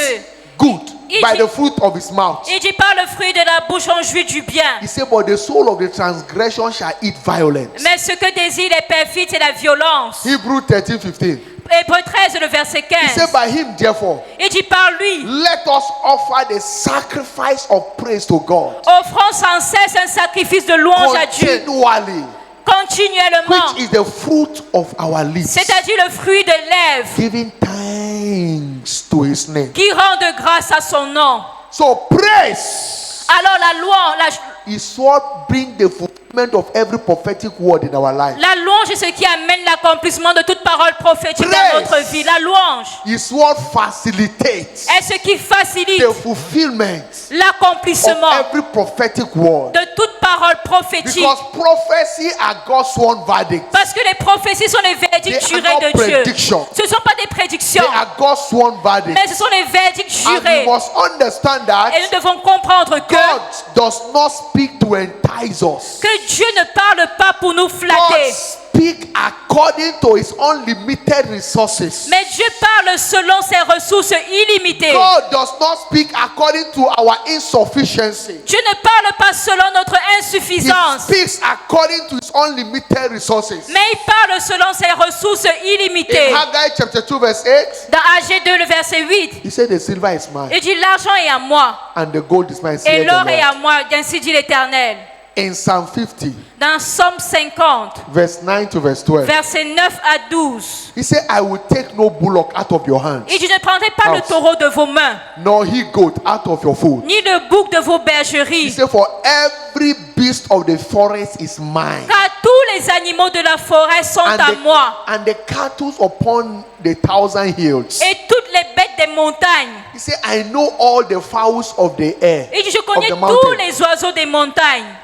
good Il by dit- the fruit of his mouth. il dit par le fruit de la bouche on jouit du bien. He said, but the soul of the transgression shall eat violence. Mais ce que désire les perfides, c'est la violence. Hebrews 13:15. Hébreux 13, le verset He 15. said, by him, therefore, Il dit par lui, let us offer the sacrifice of praise to God offrons sans cesse un sacrifice de louange à Dieu, continually, continuellement, which is the fruit of our lips, c'est-à-dire le fruit des lèvres, giving thanks to his name. qui rendent grâce à son nom. So praise Alors la louange, is what brings the fulfillment of every prophetic word in our life. la louange est ce qui amène l'accomplissement de toute parole prophétique dans notre vie. La louange Is what facilitates est ce qui facilite the fulfillment of l'accomplissement every prophetic word. de toute parole prophétique. Because prophecy are God's one verdict. Parce que les prophéties sont les verdicts They are jurés not de Dieu. predictions. Ce ne sont pas des prédictions, They are God's one verdict. mais ce sont les verdicts And jurés. we must understand that Et nous devons comprendre que God does not speak to entice us. Dieu ne parle pas pour nous God flatter. speaks according to his unlimited resources. Mais Dieu parle selon ses ressources illimitées. God does not speak according to our insufficiency. Dieu ne parle pas selon notre He insuffisance, speaks according to his unlimited resources. mais il parle selon ses ressources illimitées. In Haggai chapter 2 verse 8, Dans AG 2, le verset 8, he said the silver is mine il dit l'argent est à moi and the gold is mine, et saith the l'or est à Lord. moi, ainsi dit l'Éternel. In Psalm 50 Dans Somme 50, verse 9 to verse 12, versets 9 à 12, he said, I will take no bullock out of your hands, il dit ne prendrez pas le taureau de vos mains, nor he goat out of your food. ni le bouc de vos He bergeries, said, for every beast of the forest is mine, car tous les animaux de la forêt sont à moi, and the cattle upon the 1,000 hills. et toutes les bêtes des montagnes. He said, I know all the fowls of the air, Il dit je of connais the tous mountain, les oiseaux des montagnes,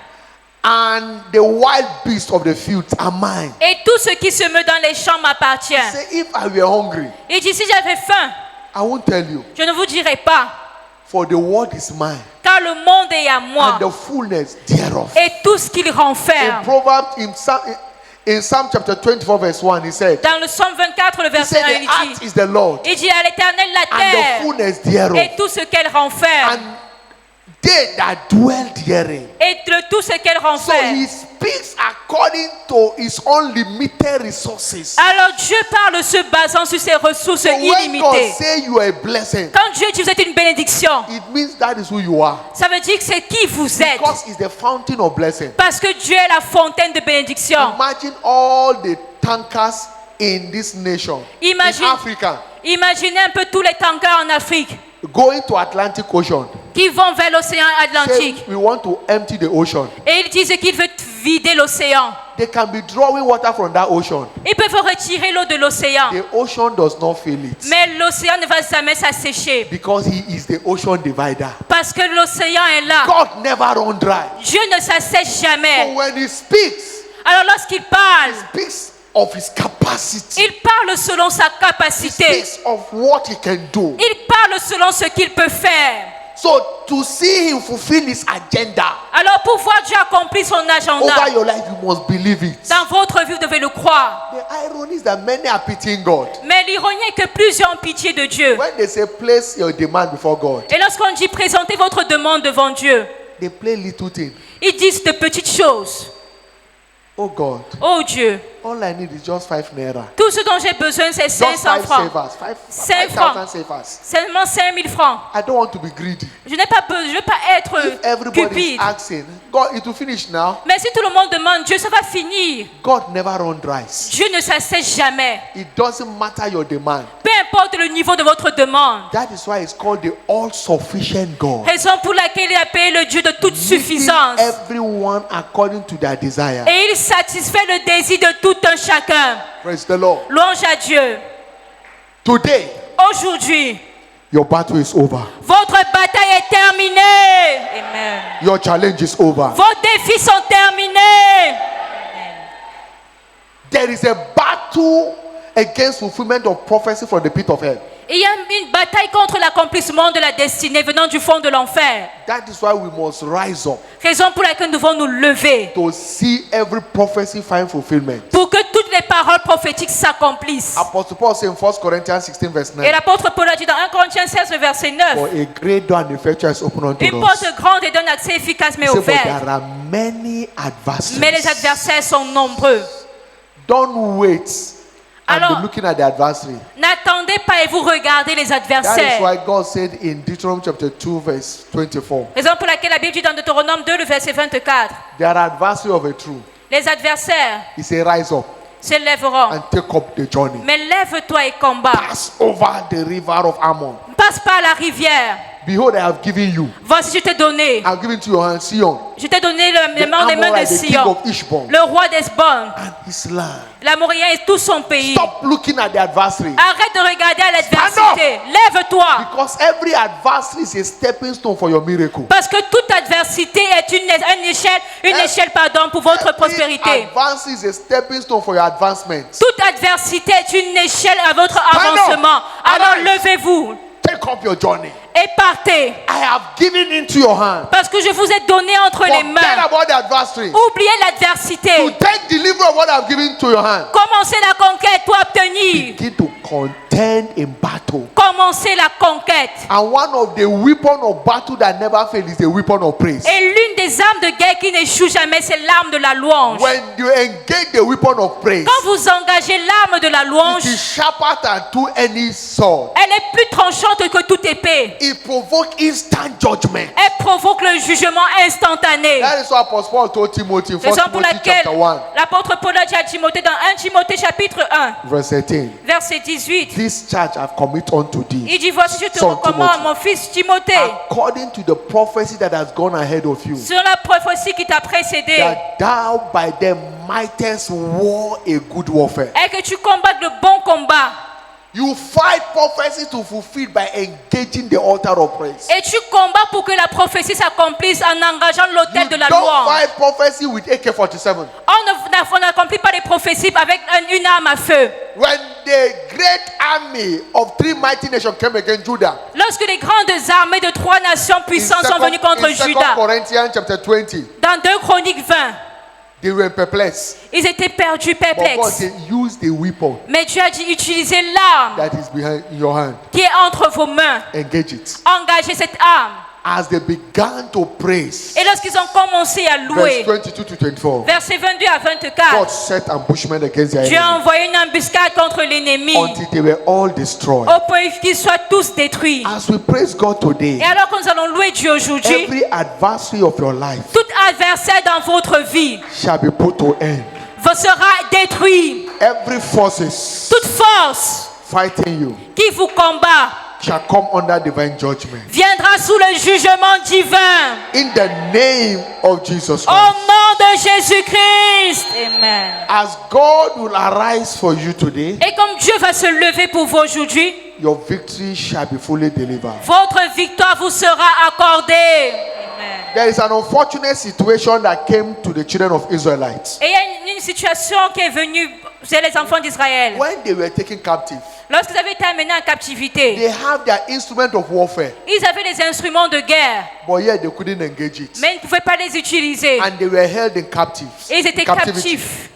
and the wild beasts of the fields are mine. et tout ce qui se meut dans les champs m'appartient. He said, if I were hungry, Il dit si j'avais faim, I won't tell you, je ne vous dirai pas, for the world is mine, car le monde est à moi, and the fullness thereof. et tout ce qu'il In renferme. Proverbs, in Psalm chapter 24 verse 1, he said, Dans le Somme 24, le he verset 1, said, the il earth dit, is the Lord, il dit à l'Éternel la and the terre fullness thereof, et tout ce qu'elle renferme, and they that dwell therein. et tout ce qu'elle So renferme. he speaks according to his unlimited resources. Alors Dieu parle se basant sur ses ressources So when God illimitées. say you are a blessing, Quand Dieu dit vous êtes une bénédiction, it means that is who you are. ça veut dire que c'est qui vous êtes. Because it's the fountain of blessing. Parce que Dieu est la fontaine de bénédiction. Imagine all the tankers in this nation, Imagine- in Africa, Imaginez un peu tous les tankers en Afrique going to Atlantic Ocean. qui vont vers l'océan Say, Atlantique. we want to empty the ocean. Et ils disent qu'ils veulent vider l'océan. They can be drawing water from that ocean. Ils peuvent retirer l'eau de l'océan. The ocean does not feel it Mais l'océan ne va jamais s'assécher. because he is the ocean divider. Parce que l'océan est là. God never run dry. Dieu ne s'assèche So jamais. when he speaks, Alors lorsqu'il parle, speaks of his capacity. il parle selon sa He capacité. speaks of what he can do. Il parle selon ce qu'il peut faire. So to see him fulfill his agenda Alors pour voir Dieu accomplir son over agenda, your life, you must believe it. dans votre vie, vous devez le croire. The irony is that many are pitying God. Mais l'ironie est que plusieurs ont pitié de Dieu. When they say place your demand before God, Et lorsqu'on dit présentez votre demande devant Dieu, they play little thing. ils disent de petites choses. Oh God, Oh Dieu, all I need is just 5 naira. tout ce dont j'ai besoin, c'est Just 500 5 francs. savers, 5 5,000 francs. savers. Seulement 5000 francs. I don't want to be greedy. Je n'ai pas peur, je ne veux pas If être everybody is cupide. asking, God, it will finish now. Mais si tout le monde demande, Dieu, ça va finir. God never run dry. Dieu ne s'assèche jamais. It doesn't matter your demand. Peu importe le niveau de votre demande. That is why it's called the all-sufficient God. Raison pour laquelle il a appelé le Dieu de toute Meeting suffisance. everyone according to their desire. Et il satisfait le désir de tout un chacun. Praise the Lord. Louange à Dieu. Today, Aujourd'hui, your battle is over. votre bataille est terminée. Amen. Your challenge is over. Vos défis sont terminés. There is a battle against fulfillment of prophecy from the pit of hell. Il y a une bataille contre l'accomplissement de la destinée venant du fond de l'enfer. That is why we must rise up Raison pour laquelle nous devons nous lever. to see every prophecy find fulfillment. Pour que toutes les paroles prophétiques s'accomplissent. Apostle Paul said in 1 Corinthians 16 verse Et 9, l'apôtre Paul a dit dans 1 Corinthiens 16, le verset 9. for a great door and effectual is open unto Une us. porte grande et d'un accès efficace mais He said, but ouverte. there are many adversaries. Mais les adversaires sont nombreux. Don't wait and Alors, be looking at the adversary. n'attendez pas et vous regardez les That is adversaires. why God said in Deuteronomy chapter 2 verse 24, Raison pour laquelle la Bible dit dans Deutéronome 2, le verset 24, they are adversary of a truth. les adversaires He said, rise up se lèveront. and take up the journey. Mais lève-toi et combat. Pass over the river of Ammon. Passe par la rivière. Behold, I have given you. Voici, je t'ai donné. I've given to your hand Sion, Je t'ai donné les the mains de Amorite, the king Sion, of Ishbon, le roi d'Esbon, and his land. l'Amorien et tout son pays. Stop looking at the adversary. Arrête de regarder à l'adversité. Lève-toi. Because every adversary is a stepping stone for your miracle. Parce que toute adversité est une échelle pour votre prospérité. Advance is a stepping stone for your advancement. Toute adversité est une échelle à votre up. avancement. Alors Arise. levez-vous Take up your journey. et partez. I have given into your hand. Parce que je vous ai donné entre les Forget mains. about the adversary. Oubliez l'adversité. To take delivery of what I have given into your hand. Commencez la conquête pour obtenir. Begin to contend in battle. Commencez la conquête. And one of the weapons of battle that never fails is the weapon of praise. Et l'une des armes de guerre qui n'échoue jamais, c'est l'arme de la louange. When you engage the weapon of praise, Quand vous engagez l'arme de la louange, it is sharper than any sword. elle est plus tranchante que toute épée. It provokes instant judgment. Elle provoque le jugement instantané. That is what Apostle Paul told Timothy in 1 Raison pour Timothy laquelle chapter 1, l'apôtre Paul a dit à Timothée dans 1 Timothée chapitre 1, verse 18. verset 18, This charge I've committed unto thee, il dit, voici je te Son recommande, Timothy. mon fils Timothée, according to the prophecy that has gone ahead of you, sur la prophétie qui t'a précédé, that thou by them mightest war a good warfare. et que tu combattes le bon combat. You fight prophecy to fulfill by engaging the altar of praise. Et tu combats pour que la prophétie s'accomplisse en engageant l'autel You de la don't louange. fight prophecy with AK-47. On n'accomplit pas les prophéties avec une arme à feu. When the great army of three mighty nations came against Judah, Lorsque les grandes armées de 3 nations puissantes sont venues contre in 2 Juda, Corinthians chapter 20, dans 2 Chroniques 20, they were perplexed. ils étaient perdus, But God perplexes. said, use the weapon Mais Dieu a dit, utilisez l'arme that is behind in your hand. qui est entre vos mains. Engage it. Engagez cette arme. As they began to praise, Et lorsqu'ils ont commencé à verse louer, 22 to 24, versets 22 à 24, God set ambushment against their Dieu a enemy envoyé une embuscade contre l'ennemi until they were all destroyed. au point qu'ils soient tous détruits. As we praise God today, Et alors que nous allons louer Dieu aujourd'hui, every adversary of your life tout adversaire dans votre vie shall be put to end. sera détruit. Every forces Toute force fighting you qui vous combat shall come under divine judgment. viendra sous le jugement divin. In the name of Jesus Au Christ. nom de Jésus-Christ. Amen. As God will arise for you today, Et comme Dieu va se lever pour vous aujourd'hui, your victory shall be fully delivered. votre victoire vous sera accordée. Amen. There is an unfortunate situation that came to the children of Israelites. Et il y a une situation qui est venue chez les enfants d'Israël. When they were taken captive, Lorsqu'ils avaient été amenés en captivité, they have their instrument of warfare, ils avaient les instruments de guerre, but yet they couldn't engage it. mais ils ne pouvaient pas les utiliser. And they were held in captive. Et ils étaient captivity. captifs.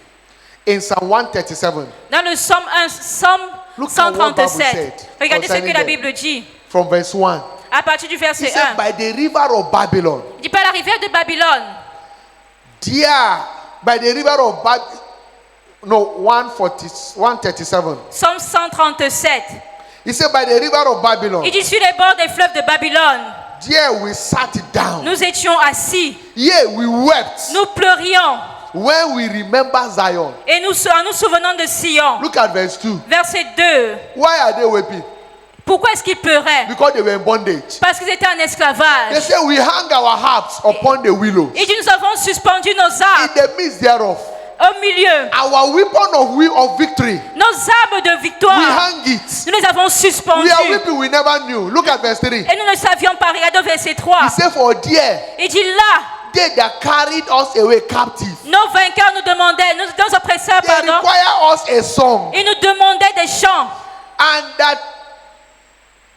In Psalm 137, Dans le psaume 1, psaume Look at what Bible 137, said regardez ce que concerning la them. Bible dit. from verse 1, À partir du he verset said, 1, by the river of Babylon, il dit par la rivière de Babylone, by the river of Babylon, no, 137. psaume 137. He said, by the river of Babylon, Il dit sur les bords des fleuves de Babylone, there we sat down. nous étions assis, Yeah, we wept nous pleurions when we remember Zion. et nous en nous souvenons de Sion. Look at verse 2. Verset 2. Why are they weeping? Pourquoi est-ce qu'ils pleuraient? Because they were in bondage. Parce qu'ils étaient en They esclavage. say we hang our harps upon the willows. Il dit nous avons suspendu nos In armes the midst thereof, au milieu. our weapon of victory, Nos armes de we victoire, hang it. nous les avons We suspendues. are weeping, we never knew. Look at verse 3. Et nous ne savions pas. Regardez au verset 3. He said, for dear, Il dit là, they that carried us away captive, nos vainqueurs nous demandaient, nos oppresseurs, they pardon, require us a song. ils nous demandaient des chants.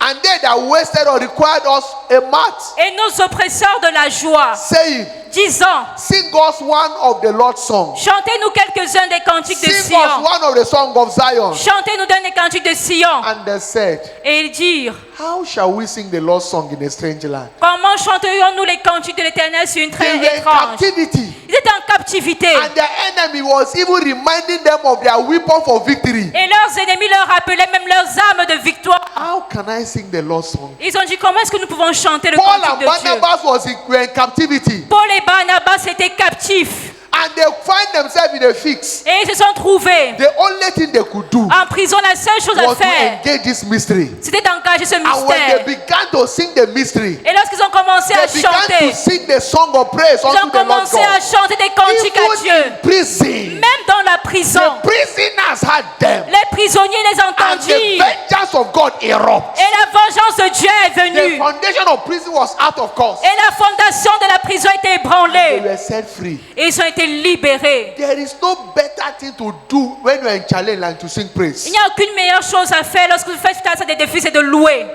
And they that wasted or required us a mat, Et nos oppresseurs de la joie, saying, 10 ans. Sing us one of the Lord's songs. Chantez-nous quelques-uns des cantiques de Sing us Sion. one of the songs of Zion. Chantez-nous d'un des cantiques de Sion. And they said, Et ils dirent, how shall we sing the Lord's song in a strange land? comment chanterions-nous les cantiques de l'Éternel sur une They terre were in étrange? captivity. Ils étaient en captivité. And the enemy was even reminding them of their weapon for victory. Et leurs ennemis leur rappelaient même leurs armes de victoire. How can I sing the Lord's song? Ils ont dit, comment est-ce que nous pouvons chanter le Paul cantique and de Dieu? Barnabas were in captivity. Paul et Barnabas étaient captifs. And they find themselves in a fix. Et ils se sont trouvés The only thing they could do en prison. La seule chose à was to faire, engage this mystery. c'était d'engager ce And when they mystère. began to sing the mystery, Et lorsqu'ils ont commencé à they began chanter, to sing the song of praise ils unto ont the Lord commencé à God. chanter des cantiques à Even Dieu. in prison, Même dans la prison, the prisoners had them. les prisonniers les And the entendirent. vengeance of God erupt. Et la vengeance de Dieu est The venue. foundation of prison was out of course. Et la fondation de la prison a été They ébranlée. were set free. Et ils ont été libérés. There is no better thing to do when you are in challenge than to sing praise. Il n'y a aucune meilleure chose à faire lorsque vous faites face à des défis, c'est de louer.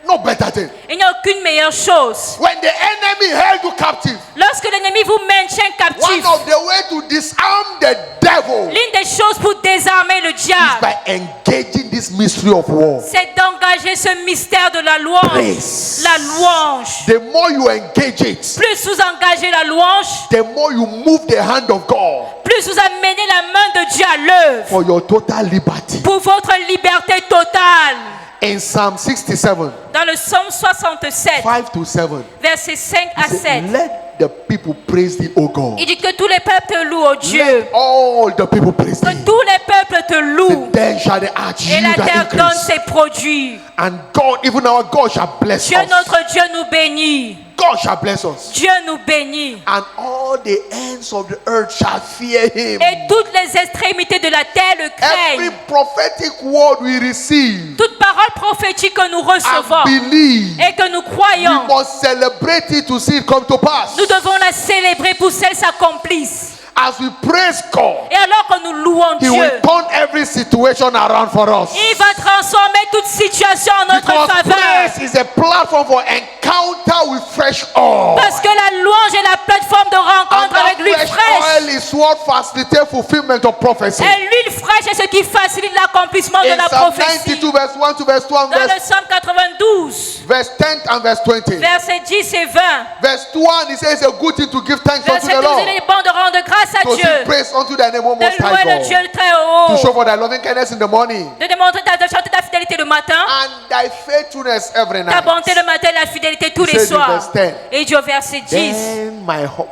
No better thing. Il n'y a aucune meilleure chose. When the enemy held you captive, Lorsque l'ennemi vous maintient one captif, of the ways to disarm the devil l'une des choses pour désarmer le is diable, by engaging this mystery of war. c'est d'engager ce mystère de la louange. Praise. La louange. The more you engage it, Plus vous engagez la louange, the more you move the hand of God plus vous amenez la main de Dieu à l'œuvre for your total liberty. pour votre liberté totale. In Psalm 67, Dans le psaume 67, 5 to 7, versets 5 à it said, 7, let the people praise thee, O God. il dit que tous les peuples te louent, oh Dieu. Let all the people praise Que thee. tous les peuples te louent. Then shall the earth Et yield la her terre donne increase. ses produits. And God, even our God, shall bless Dieu, us. notre Dieu, nous bénit. God shall bless us. Dieu nous bénit. And all the ends of the earth shall fear him. Et toutes les extrémités de la terre le Every craignent. prophetic word we receive Toute parole prophétique que nous and recevons believe, et que nous we croyons, must celebrate it to see it come to pass. nous devons la célébrer pour qu'elle s'accomplisse. As we praise God, Et alors que nous louons He Dieu, will turn every situation around for us. il va transformer toute situation en notre Because faveur. praise is a platform for encounter with fresh oil. Parce que la louange est la plateforme de And rencontre that avec l'huile fresh fraîche. oil is what facilitates fulfillment of prophecy. Et l'huile fraîche est ce qui facilite l'accomplissement de In la Psalm prophétie. 92 verse 1 to verse 2 and Dans le verse, psaume 92, verse 10 and verse 20. versets 10 et 20, Verse 1, he says it's a good thing to give thanks unto verset the 12, Lord. il est bon de rendre grâce à To sing Dieu, praise unto thy name, O de Most louer High le Dieu God. le très To haut, show for thy loving kindness in the morning de de chanter ta fidélité le matin, and thy faithfulness every ta night. bonté le matin et la fidélité tous He les says in soirs. verse 10, Et Dieu au verset 10. Then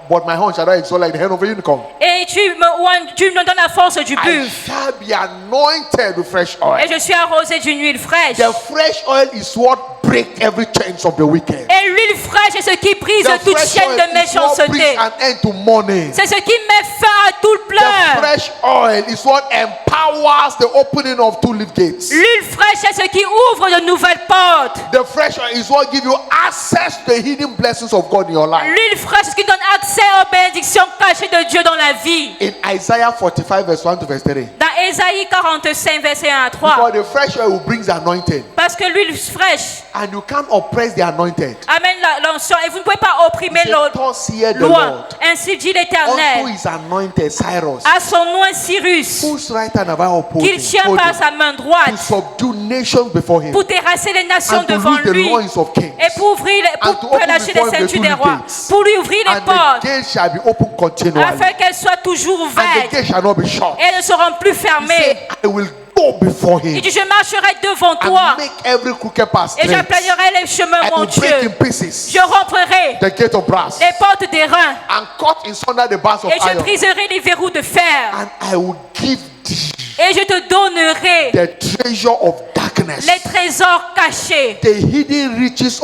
but my horn shall not exalt like the hand of a unicorn. Et tu me donnes la force du I buffle. shall be anointed with fresh oil. Et je suis arrosé d'une huile fraîche. The fresh oil is what breaks every chains of the wicked. Et l'huile fraîche est ce qui brise The toute fresh chaîne oil de is what brings méchanceté. an end to mourning. C'est ce qui met fin à tout le The pleur. fresh oil is what empowers the opening of two-leaf gates. L'huile fraîche est ce qui ouvre de nouvelles portes. The fresh oil is what gives you access to the hidden blessings of God in your life. L'huile fraîche est ce qui donne accès aux bénédictions cachées de Dieu dans la vie. In Isaiah 45 verse 1 to verse 3. Dans Ésaïe 45, verset 1 à 3. For the fresh oil brings anointing. Parce que l'huile fraîche And you can't oppress the anointed. amène l'onction et vous ne pouvez pas opprimer He said, l'autre. Thus saith the Loin. Lord, Ainsi dit unto l'Éternel his anointed Cyrus, à son nom Cyrus, whose right hand have I upholden, qu'il tient par sa main to droite subdue nations before him, pour terrasser les nations and to devant loose the lui loins of kings, et pour ouvrir and to pour open relâcher before les him the ceintures des two rois, gates. pour lui ouvrir les and the portes gates shall be open continually, afin qu'elles soient toujours and the ouvertes gates shall not be shut. et elles ne seront plus He fermées. said, I will go before him Il dit, je marcherai devant toi and make every crooked path et straight. j'aplanerai les chemins, I mon will break in Dieu. pieces Je romprai the gate of brass les portes des reins and cut in sunder the bars of et je iron, briserai les verrous de fer and I will give thee et je te donnerai the treasure of darkness, les trésors cachés, the hidden riches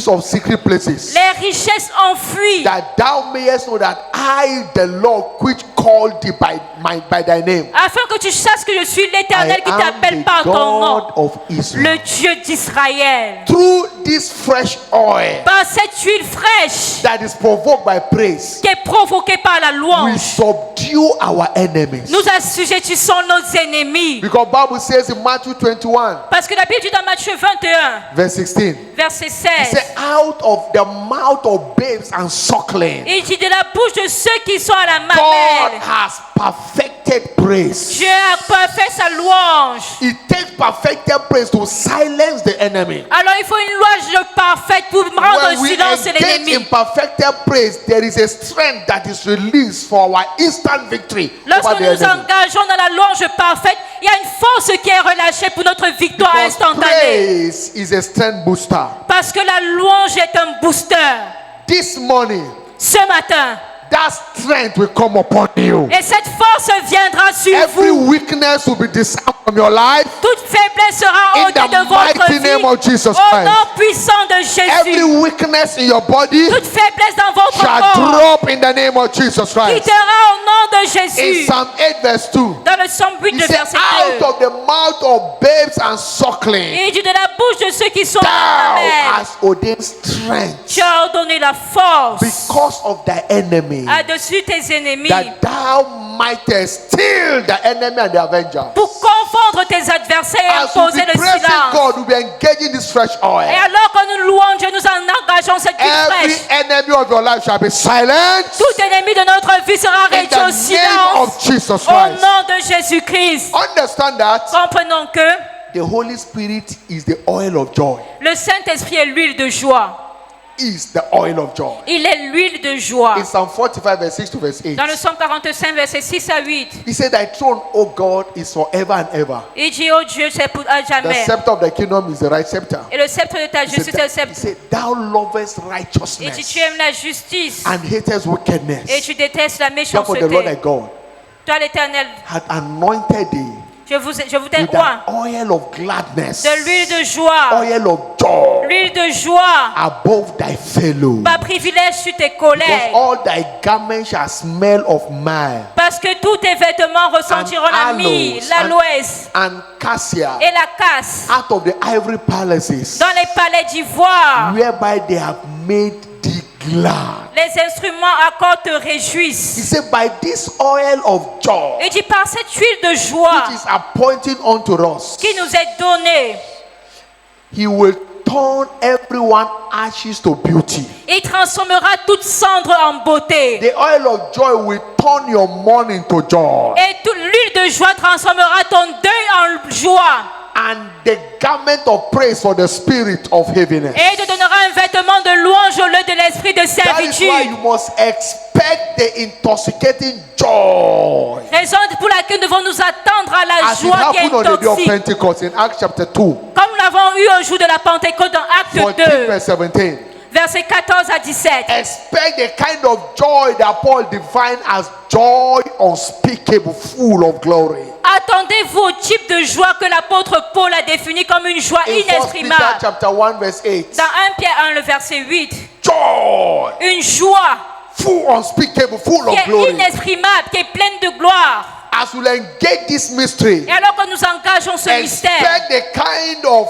of secret places, les richesses enfouies, that thou mayest know that I, the Lord, which called thee by thy name, afin que tu saches que je suis I l'Éternel qui am t'appelle the par ton nom, God of Israel. le Dieu d'Israël. Through this fresh oil Par cette huile fraîche that is provoked by praise, qui est provoquée par la we louange, subdue subdue our enemies. Nous assujettissons nos ennemis. Because Bible says in Matthew 21, Parce que la Bible dit dans Matthieu 21, verse 16, verset it 16, says, out of the mouth of babes and suckling, il dit de la bouche de ceux qui sont à la God mamelle, has perfected praise. Dieu a fait sa louange. It takes perfected praise to silence the enemy. Alors il faut une louange parfaite pour rendre When we silence engage in l'ennemi. perfected praise, there is a strength that is released for our instant victory over Lorsque the nous nous enemy. engageons dans la louange parfaite, il y a une force qui est relâchée pour notre victoire Because instantanée. praise is a strength booster. Parce que la louange est un booster. This morning, Ce matin, that strength will come upon you. et cette force viendra sur Every vous. weakness will be disarmed from your life. Toute faiblesse sera In ôtée the de votre mighty vie name of Jesus au Christ. nom puissant de Every Jésus. weakness in your body Toute faiblesse dans votre shall corps drop in the name of Jesus Christ. quittera au nom de In Jésus. Psalm 8 verse 2, Dans le Somme 8 he de said, verset out 2, of the mouth of babes and suckling, il dit de la bouche de ceux qui sont à la thou mamelle, hast ordained strength tu as ordonné la force because of thy enemy, à-dessus tes ennemis that thou mightest still the enemy and the avenger. pour confondre tes adversaires et As we imposer be le praising silence. God, we'll be engaging this fresh oil. Et alors que nous louons Dieu, nous en engageons cette vie Every fraîche. enemy of your life shall be silenced Tout ennemi de notre vie sera in réduit au the name silence of Jesus au Christ. nom de Jésus-Christ. Understand that Comprenons que the Holy Spirit is the oil of joy. le Saint-Esprit est l'huile de joie. Is the oil of joy. Il est l'huile de joie. In Psalm 45 verse 6 to verse 8, Dans le Somme 45, versets 6 à 8, he said, thy throne, O God, is forever and ever. il dit, oh Dieu, c'est pour à The jamais. scepter of the kingdom is the right scepter. Et le sceptre de ta He justice est le said, sceptre. he said, thou lovest Il dit, righteousness tu aimes la justice and hatest et wickedness. tu détestes la Therefore, the Lord thy méchanceté. God Toi, l'Éternel, had anointed thee je vous t'ai with roi an oil of gladness, de l'huile de joie. oil of joy L'huile de joie, above thy fellow. pas privilège sur tes Because collègues. all thy garments shall smell of myrrh Parce que tous tes vêtements ressentiront la aloes myrrhe, l'aloès and cassia et la casse out of the ivory palaces, dans les palais d'ivoire. whereby they have made thee glad. Les instruments à cordes te He réjouissent. said, by this oil of joy, Et dit par cette huile de joie which is appointing unto us, qui nous est donnée, he will turn everyone ashes to beauty. il transformera toute cendre en beauté. The oil of joy will turn your mourning to joy, Et l'huile de joie transformera ton deuil en joie. and the garment of praise for the spirit of heaviness. Et il te donnera un vêtement de louange au lieu de l'esprit de That is why servitude. you must expect the intoxicating joy. Raison pour laquelle nous devons nous attendre à la As it joie qui est happened on the day of toxique. Pentecost in Acts chapter 2, Comme nous l'avons eu au jour de la Pentecôte dans Acte 14 2, verse 17. versets 14 à 17. Expect the kind of joy that Paul defined as joy unspeakable, full of glory. Attendez-vous au type de joie que l'apôtre Paul a défini comme une joie In 1 Peter inexprimable. chapter 1 verse 8, Dans 1 Pierre 1, le verset 8. joy, Une joie full, unspeakable, full qui of est glory. inexprimable, qui est pleine de gloire. As we engage this mystery, Et alors que nous engageons ce mystère, expect the kind of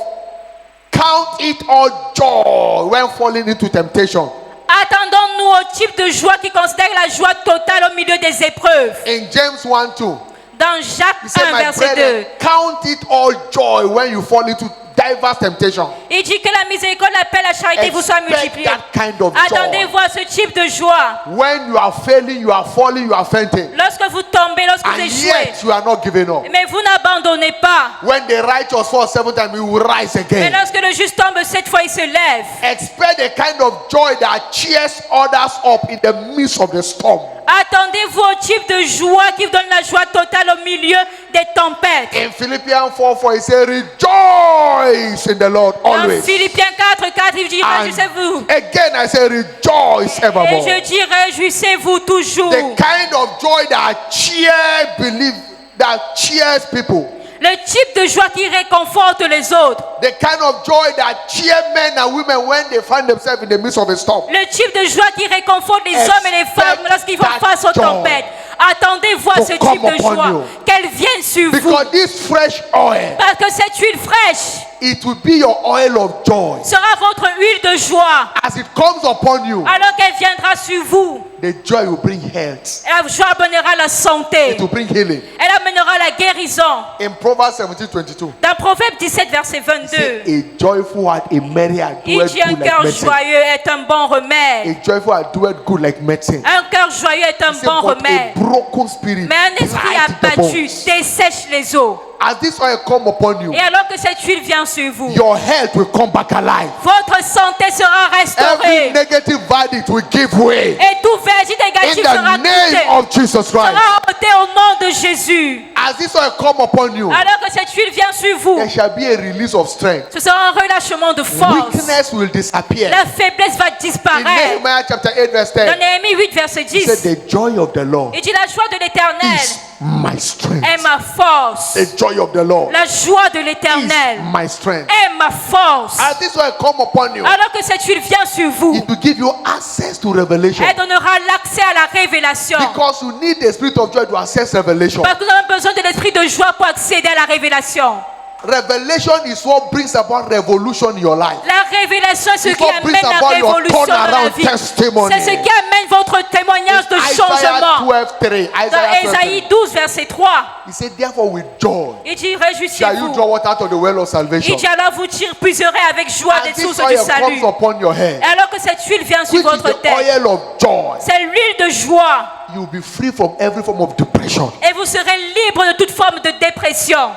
count it all joy when falling into temptation. attendons-nous au type de joie qui considère la joie totale au milieu des épreuves. In James 1:2, Dans Jacques he said, 1, my verset 2, brethren, count it all joy when you fall into diverse temptation. il dit que la miséricorde, la paix, la charité vous soit Expect multipliée. that kind of joy. Attendez-vous à ce type de joie. When you are failing, you are falling, you are fainting. Lorsque vous tombez, lorsque vous And échouez, yet you are not giving up. mais vous n'abandonnez pas. When the righteous fall 7 times, he will rise Mais again. lorsque le juste tombe, cette fois il se lève. Expect the kind of joy that cheers others up in the midst of the storm. Attendez-vous au type de joie qui vous donne la joie totale au milieu des tempêtes. In Philippians 4:4, he said, rejoice in the Lord Dans always. Philippiens 4, 4, il dit And réjouissez-vous. again, I say, rejoice Et evermore. je dis réjouissez-vous toujours. The kind of joy that cheers people. Le type de joie qui réconforte les autres. The kind of joy that cheer men and women when they find themselves in the midst of a storm. Le type de joie qui réconforte les hommes et les femmes lorsqu'ils font that face aux joy. tempêtes. Attendez voir to ce come type de upon joie, you. qu'elle vienne sur vous. Because this fresh oil, Parce que cette huile fraîche it will be your oil of joy. sera votre huile de joie. As it comes upon you, Alors qu'elle viendra sur vous, the joy will bring health. la joie amènera la santé. It will bring healing. Elle amènera la guérison. In Proverbs 17:22, Dans Proverbe 17, verset 22, say, a joyful heart, a merry heart, il doeth dit un good like cœur medicine. joyeux est un bon remède. A joyful heart doeth good like medicine. Un cœur joyeux est un Say, bon but remède. a broken spirit Mais un esprit dries the abattu bones. dessèche les os. As this oil come upon you, Et alors que cette huile vient sur vous, your health will come back alive. votre santé sera Every restaurée. negative verdict will give way. Et tout verdict In négatif sera the name ôté. of Jesus Christ. Sera ôté au nom de Jésus. As this oil come upon you, Alors que cette huile vient sur vous, there shall be a release of strength. ce sera un relâchement de force. Weakness will disappear. La faiblesse va In disparaître. Nehemiah chapter 8 verse Dans 10, Néhémie 8, verset he said, 10, the joy of the Lord il dit la joie de l'Éternel is my strength. est ma force. The joy of the Lord La joie de is l'Éternel my strength. est ma force. As this oil come upon you, Alors que cette huile vient sur vous, it will give you access to revelation. elle donnera l'accès à la révélation. Because you need the spirit of joy to access revelation. Parce que nous avons besoin de l'esprit de joie pour accéder à la révélation. Revelation is what brings about revolution in your life. La révélation est ce It's qui what amène brings la about your révolution dans la turnaround vie. testimony. C'est ce qui amène votre témoignage de Isaiah changement. 12:3. Dans Isaiah 12:3. Ésaïe 12, verset 3, He said, therefore with joy il dit shall you réjouissez-vous. draw water out of the well of salvation. Il dit alors vous puiserez avec joie As des this sources du oil salut. comes upon your head, Et alors que cette huile vient sur which is votre the tête, oil of joy, c'est l'huile de joie. you'll be free from every form of depression. Et vous serez libre de toute forme de dépression.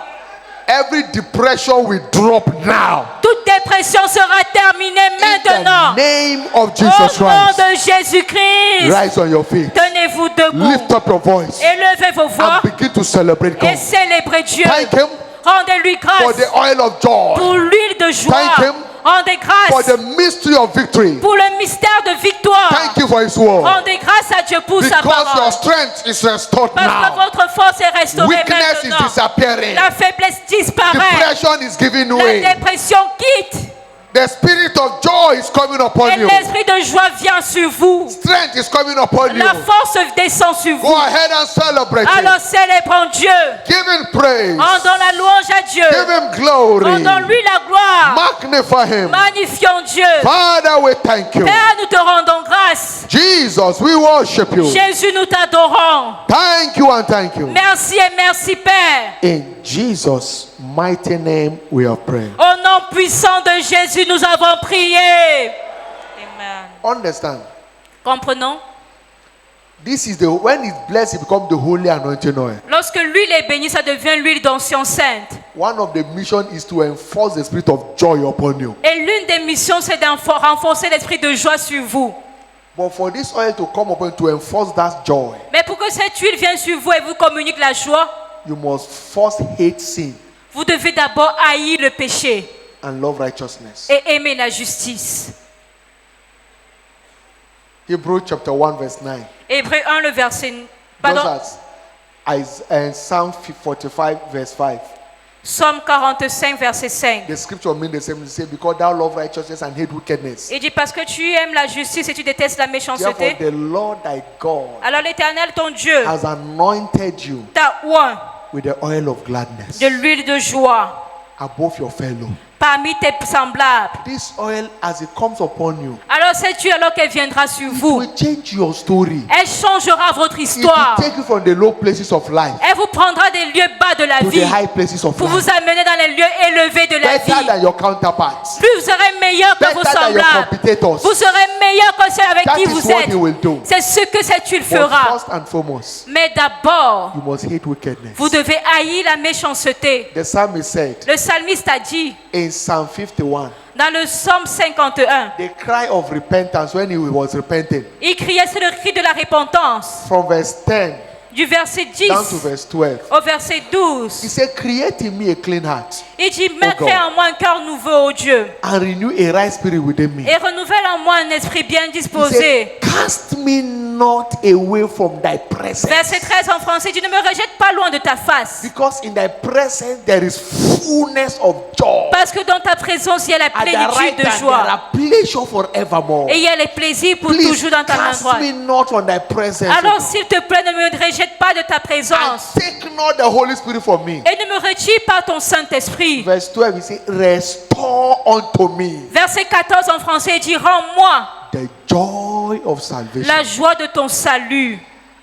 Every depression will drop now. Toute dépression sera terminée In maintenant. the name of Au Jesus nom Christ. de Jésus-Christ, Rise on your feet. tenez-vous debout. Lift up your voice Élevez vos voix and begin to celebrate et God. célébrez Dieu. Thank Him Rendez-lui for grâce the oil of joy, pour l'huile de joie. Thank him Rendez for grâce the mystery of victory. pour le mystère de victoire. Thank you for His word. Rendez grâce à Dieu pour sa Because parole. your strength is restored Parce que now. votre force est restaurée Weakness is maintenant. disappearing. La faiblesse disparaît. Depression is giving La way. dépression quitte. The spirit of joy is coming upon Et you. l'esprit de joie vient sur vous. Strength is coming upon you. La force descend sur Go vous. ahead and celebrate Alors Him. célébrons Dieu. Give Him praise. Rendons la louange à Dieu. Give Him glory. Rendons-lui la gloire. Magnify Him. Magnifions Dieu. Father, we thank you. Père, nous te rendons grâce. Jesus, we worship you. Jésus, nous t'adorons. Thank you and thank you. Merci et merci, Père. In Jesus' mighty name we have prayed. Au nom puissant de Jésus, nous avons prié. Amen. Understand? Comprenons? This is the when it's blessed, it becomes the holy anointing oil. Lorsque l'huile est bénie, ça devient l'huile d'onction sainte. One of the missions is to enforce the spirit of joy upon you. Et l'une des missions, c'est de renforcer l'esprit de joie sur vous. But for this oil to come upon you, to enforce that joy, Mais pour que cette huile vienne sur vous et vous communique la joie, you must first hate sin vous devez d'abord haïr le péché and love righteousness. et aimer la justice. Hebrews chapter 1 verse 9. Hébreux 1, le verset... Just Pardon, as Psalm 45 verse 5. Psaume 45, verset 5. The scripture means the same. It says, because thou love righteousness and hate wickedness. Il dit parce que tu aimes la justice et tu détestes la Therefore, méchanceté. the Lord thy God Alors l'Éternel, ton Dieu, has anointed you t'a oint with the oil of gladness de l'huile de joie above your fellow. parmi tes semblables. This oil, as it comes upon you, Alors cette huile, alors qu'elle viendra sur it vous, will change your story. elle changera votre It will histoire. take you from the low places of life Elle vous prendra des lieux bas de la to vie the high places of pour life. vous amener dans les lieux élevés de la Better vie. than your counterparts. Plus vous serez meilleur que vos Better than your semblables. competitors. Vous serez meilleur que ceux avec That qui is vous what êtes. he will do. C'est ce que cette huile But fera. first and foremost, Mais d'abord, you must hate wickedness. vous devez haïr la méchanceté. The psalmist said Le psalmiste a dit in Psalm 51, dans le psaume 51, the cry of repentance when he was repenting, il criait, c'est le cri de la repentance. from verse 10 Du verset 10 down to verse 12. au verset He 12, said, create in me a clean heart il dit, God. mets en moi un cœur nouveau, ô Dieu, and renew a right spirit within me. et renouvelle en moi un esprit bien He disposé. said, cast me not away from thy presence. Verset 13 en français, tu ne me rejettes pas loin de ta face. Because in thy presence there is fullness of joy. Parce que dans ta présence, il y a la At the plénitude right de time, there joie. are pleasure forevermore. Et il y a les plaisirs pour Please toujours dans ta main cast droite. me not from thy presence. Alors, s'il te plaît, ne me rejette pas de ta And présence. take not the Holy Spirit from me. Et ne me retire pas ton Saint-Esprit. Verse 12, he says, restore unto me Verset 14 en français, il dit, rends-moi the joy of salvation la joie de ton salut.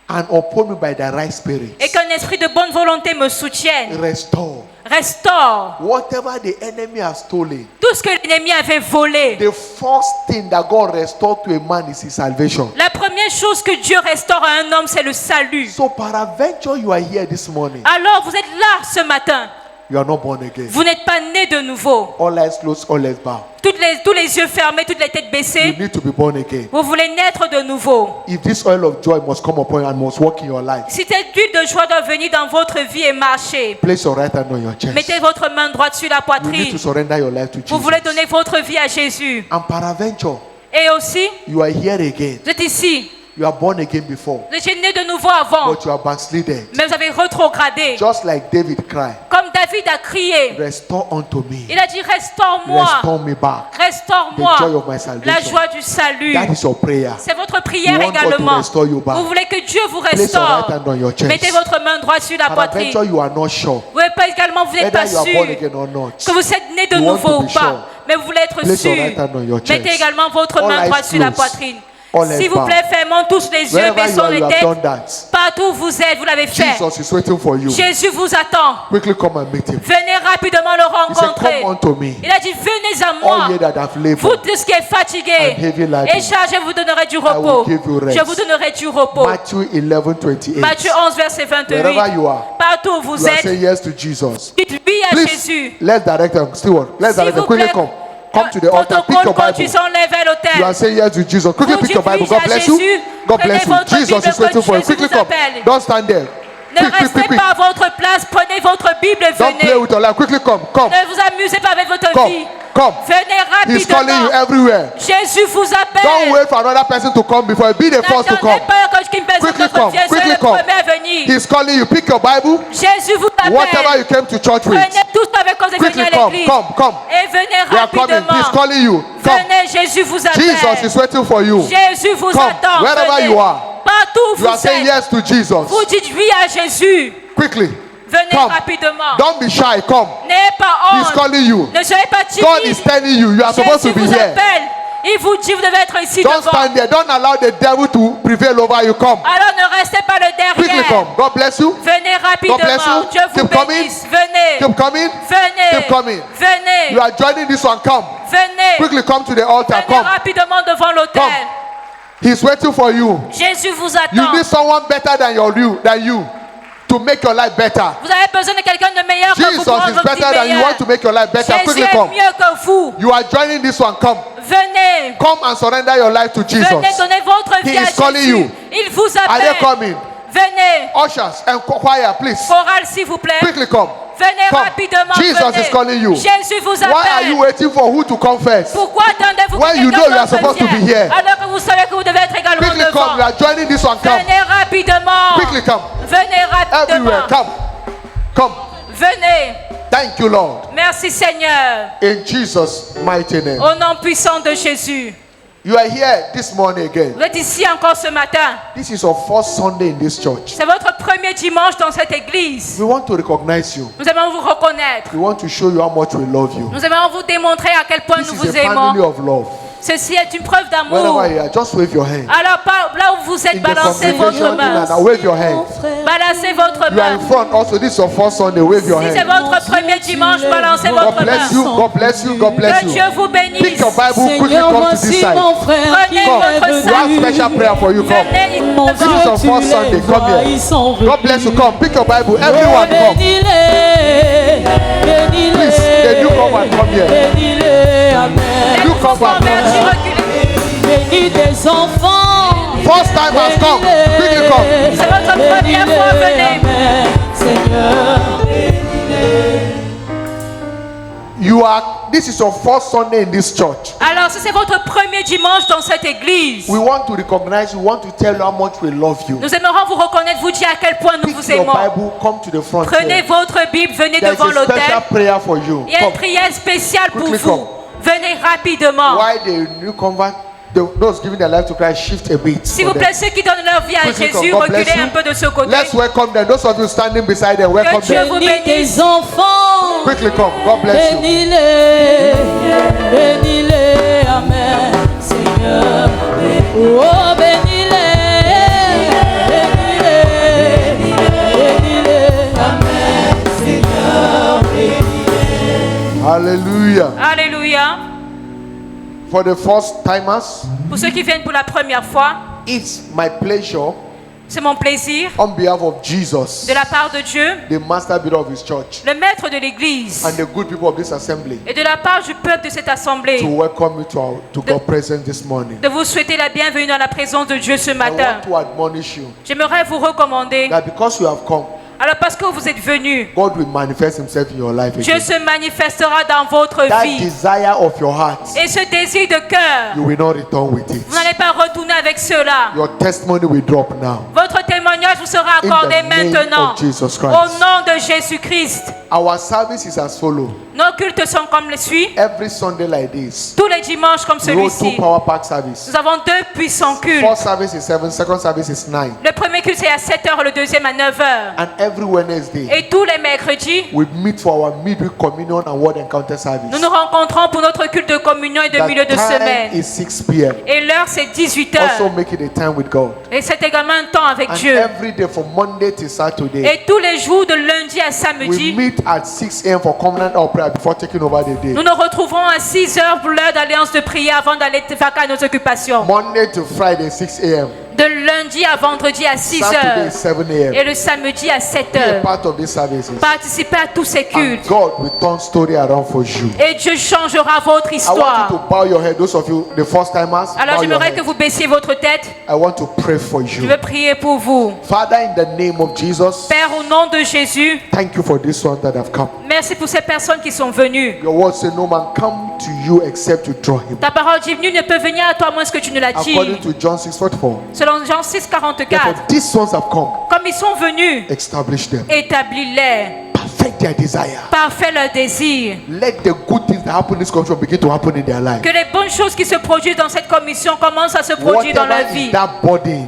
and upon me by the right spirit. Et qu'un esprit de bonne volonté me soutienne. Restore Restaure whatever the enemy has stolen. tout ce que l'ennemi avait volé. The first thing that God restored to a man is his salvation. La première chose que Dieu restaure à un homme, c'est le salut. So, peradventure, you are here this morning. Alors, vous êtes là ce matin. You are not born again. Vous n'êtes pas né de nouveau. All eyes closed, all eyes bow. Tous les yeux fermés, toutes les têtes You baissées. need to be born again. Vous voulez naître de nouveau. If this oil of joy must come upon you and must work in your life, Si cette huile de joie doit venir dans votre vie et marcher, place your right hand on your chest. mettez votre main droite sur la You need to poitrine. surrender your life to Vous voulez Jesus. donner votre vie à Jésus. And peradventure, Et aussi, you are here again. vous êtes ici. You are born again before, Vous étiez né de nouveau avant, but you are backslidden. mais vous avez rétrogradé. Just like David cried, Comme David a crié, restore unto me. il a dit, restaure-moi. Restore me back. Restaure-moi The joy of my salvation. la joie du salut. That is your prayer. C'est votre prière You want God to également. restore you back. Vous voulez que Dieu vous Place your restaure. right hand on your chest. Mettez votre main droite sur la poitrine. Peradventure, you are not sure Vous n'êtes pas également, vous n'êtes whether pas you are sûr born again or not. que vous êtes né de You want nouveau to ou be pas. sure. Mais vous voulez être Place your sûr. right hand on your chest. Mettez également votre All main eyes droite sur la closed. poitrine. All eyes S'il vous bowed. plaît, fermons tous les yeux, Wherever you baissons are, les you have têtes. done that. Partout où vous êtes, vous l'avez fait. Jesus is waiting for you. Jésus vous attend. Quickly come and meet him. Venez rapidement le He said, rencontrer. come unto me, Il a dit, venez à moi. all ye that have Vous labored. tous qui êtes fatigués and heavy laden, et chargés, vous donnerez du will repos. give you rest. Je vous donnerai du repos. Matthew 11:28. Matthieu 11, verset 28. Wherever you are, Partout où vous you are êtes, saying yes to Jesus. dites oui à Please, Jésus. let's direct them. Steward, let's S'il direct them. vous Quickly plaît, come. Come to the altar. Pick protocole your Bible. conduisant les vers You are l'autel. saying yes to Jesus. Quickly Vous pick your dites Bible. oui God à bless you. Jésus. God Prenez bless you. votre Jesus Bible is waiting quand for you. Jésus Quickly vous come. appelle. Don't stand there. Ne Quick, quick, restez quick, quick. pas à votre place. Prenez votre Bible et Don't play venez. with your life. Quickly come. Come. Ne vous amusez pas avec votre Come. vie. Come. Venez He's calling you rapidement. everywhere. Jésus vous Don't appelle. wait for another person to come before you. Be the first to N'attendez come. pas qu'une personne Quickly d'autre come, vienne. quickly Soyez le come. premier à venir. He's calling you. Pick your Bible. Jésus vous Whatever appelle. you came to church with. Venez tous avec quand vous Quickly venez à come. l'église. Come. Come. Et venez We are coming. He's rapidement. calling you. Come. Venez, Jésus vous Jesus appelle. is waiting for you. Jésus vous Come. attend. Wherever Venez. you are. Partout où You are vous saying êtes. yes to Jesus. Vous dites oui à Jésus. Quickly. Venez Come. rapidement. Don't be shy. Come. N'ayez pas He's honte. calling you. Ne soyez pas God is timide. telling you. You are supposed Jésus to be vous here. appelle. Il vous dit, vous devez être ici Don't devant. stand there. Don't allow the devil to prevail over you. Come. Alors ne restez pas le Quickly derrière. come. God bless you. Venez God bless rapidement. you. Dieu vous Keep coming. bénisse. Venez. Keep coming. Venez. Keep coming. You Venez. are joining this one. Come. Venez. Quickly come to the altar. Venez Come. rapidement devant l'autel. He's waiting for you. Jésus vous You attend. need someone better than you to make your life better. Vous avez besoin de quelqu'un de meilleur que vous Jesus pour rendre is votre vie better than you. meilleure. Want to make your life better. Jésus Quickly est come. mieux que vous. You are joining this one. Come. Venez. Come and surrender your life to Jesus. Venez donner votre He vie à is calling Jésus. you. Il vous Are they appelle. coming? Venez. Ushers and choir, please. Chorale, s'il vous plaît. Quickly come. Venez Come. rapidement. Jesus venez. is calling you. Jésus vous Why are you appelle. waiting for who to come first? Pourquoi attendez-vous When que you know quelqu'un you are d'autre supposed to be vienne here. alors que vous savez que vous devez être également Quickly come. devant? You are joining this one. Come. Venez rapidement. Quickly come. Venez Everywhere. rapidement. Come. Come. Venez. Thank you, Lord. Merci Seigneur. In Jesus' mighty name. Au nom puissant de Jésus. You are here this morning again. Vous êtes ici encore ce matin. This is our first Sunday in this church. C'est votre premier dimanche dans cette église. We want to recognize you. Nous aimons vous reconnaître. We want to show you how much we love you. Nous aimons vous démontrer à quel point This nous is vous a family aimons. of love. Ceci est une preuve d'amour. Wherever you are, just wave your hand. Alors là où vous êtes, In the balancez votre congregation, main. now wave your hand. Balancez votre You are main. in front also. This is your first Sunday. Wave your Si c'est hand. votre premier dimanche, balancez God votre bless main. you. God bless you. God bless Que you. Dieu vous Pick bénisse. your Bible. Quickly Seigneur, come to this voici side. mon frère qui Prenez est votre We have venu. special prayer for you. Come. Venez Mon devant. This is your Dieu, first tu Sunday. les Come vois, here. ils sont venus. God bless you. Come. Pick your Bible. Everyone come. Bénis-les, bénis-les, Please, the newcomer, come here. bénis-les, amen. You come back. Convertis, reculez. Bénis tes enfants. First time has come. Quickly come. C'est votre première fois, venez. Amen. Seigneur, You are this is your first Sunday in this church, Alors, si c'est votre premier dimanche dans cette église, we want to recognize you, want to tell you how much we love you. nous aimerons vous reconnaître, vous dire à quel point nous Pick vous your aimons. Bible, come to the front Prenez here. votre Bible, venez There is devant a special l'autel. prayer for you. Il y a une Come. prière spéciale pour Quickly vous. come. Venez rapidement. Why the new convert, those giving their life to Christ, shift a bit. S'il for vous them. plaît, ceux qui donnent leur vie à Quickly come. Jésus, God bless reculez you. un peu de ce côté. Let's welcome them. Those of you standing beside them, welcome Que Dieu them. vous Bénis bénisse. tes enfants. Quickly come. God bless you. Bénis-les. Bénis-les. Amen. Seigneur. Oh, bénis-les. Bénis-les. Bénis-les. Amen. Seigneur. Bénis-les. Hallelujah. Alléluia. For the first timers, Pour ceux qui viennent pour la première fois, it's my pleasure c'est mon plaisir, on behalf of Jesus, de la part de Dieu, the master builder of his church, le maître de l'église, and the good people of this assembly, et de la part du peuple de cette assemblée, to welcome you to God's presence this morning. de vous souhaiter la bienvenue dans la présence de Dieu ce I matin. want to admonish you J'aimerais vous recommander, that because you have come, alors parce que vous êtes venus, God will manifest himself in your life Dieu again. se manifestera dans votre That vie. desire of your heart, Et ce désir de cœur, you will not return with it. vous n'allez pas retourner avec cela. Your testimony will drop now. Votre témoignage vous sera In accordé the name maintenant. of Jesus Au Christ. nom de Jésus-Christ. Our service is as follows. Nos cultes sont comme les suit. Every Sunday like this, Tous les dimanches comme we hold two celui-ci. power pack service. Nous avons deux puissants cultes. First service is 7, second service is 9. Le premier culte c'est à 7h, le deuxième à 9h. And every Wednesday, Et tous les mercredis, we meet for our midweek communion and word encounter service. nous nous rencontrons pour notre culte de communion et de milieu The de time semaine. is 6 p.m. Et l'heure c'est 18h. Also make it a time with God. Et c'est également un temps avec And Dieu. every day from Monday to Saturday, Et tous les jours de lundi à we samedi, meet at 6 a.m. for covenant or prayer before taking over the day. nous nous retrouverons à 6h pour l'heure d'alliance de prière avant d'aller vaquer à nos occupations. Monday to Friday, 6 a.m. De lundi à vendredi à Saturday, 6h. 7 a.m. Et le samedi à Be a 7h. part of these services. Participez à tous ces And cultes. God will turn story around for you. Et Dieu changera votre I want you histoire. to bow your head. Those of you, the first timers, Alors bow your j'aimerais head. que vous baissiez votre tête. I want to pray for Je you. veux prier pour vous. Father, in the name of Jesus, Père, au nom de Jésus, thank you for this one that have come. merci pour ces personnes qui sont venues. Your word says no man come to you except you draw him. Ta parole dit, nul ne peut venir à toi à moins que tu ne According l'attires. to John 6:44. Selon Jean 6, 44. Therefore, these ones have come. Comme ils sont venus, Establish them. établis-les. Perfect their desire. Parfait leur désir. Let the good things that happen in this country begin to happen in their life. Que les bonnes choses qui se produisent dans cette commission commencent à se produire dans leur Whatever is vie. that burden,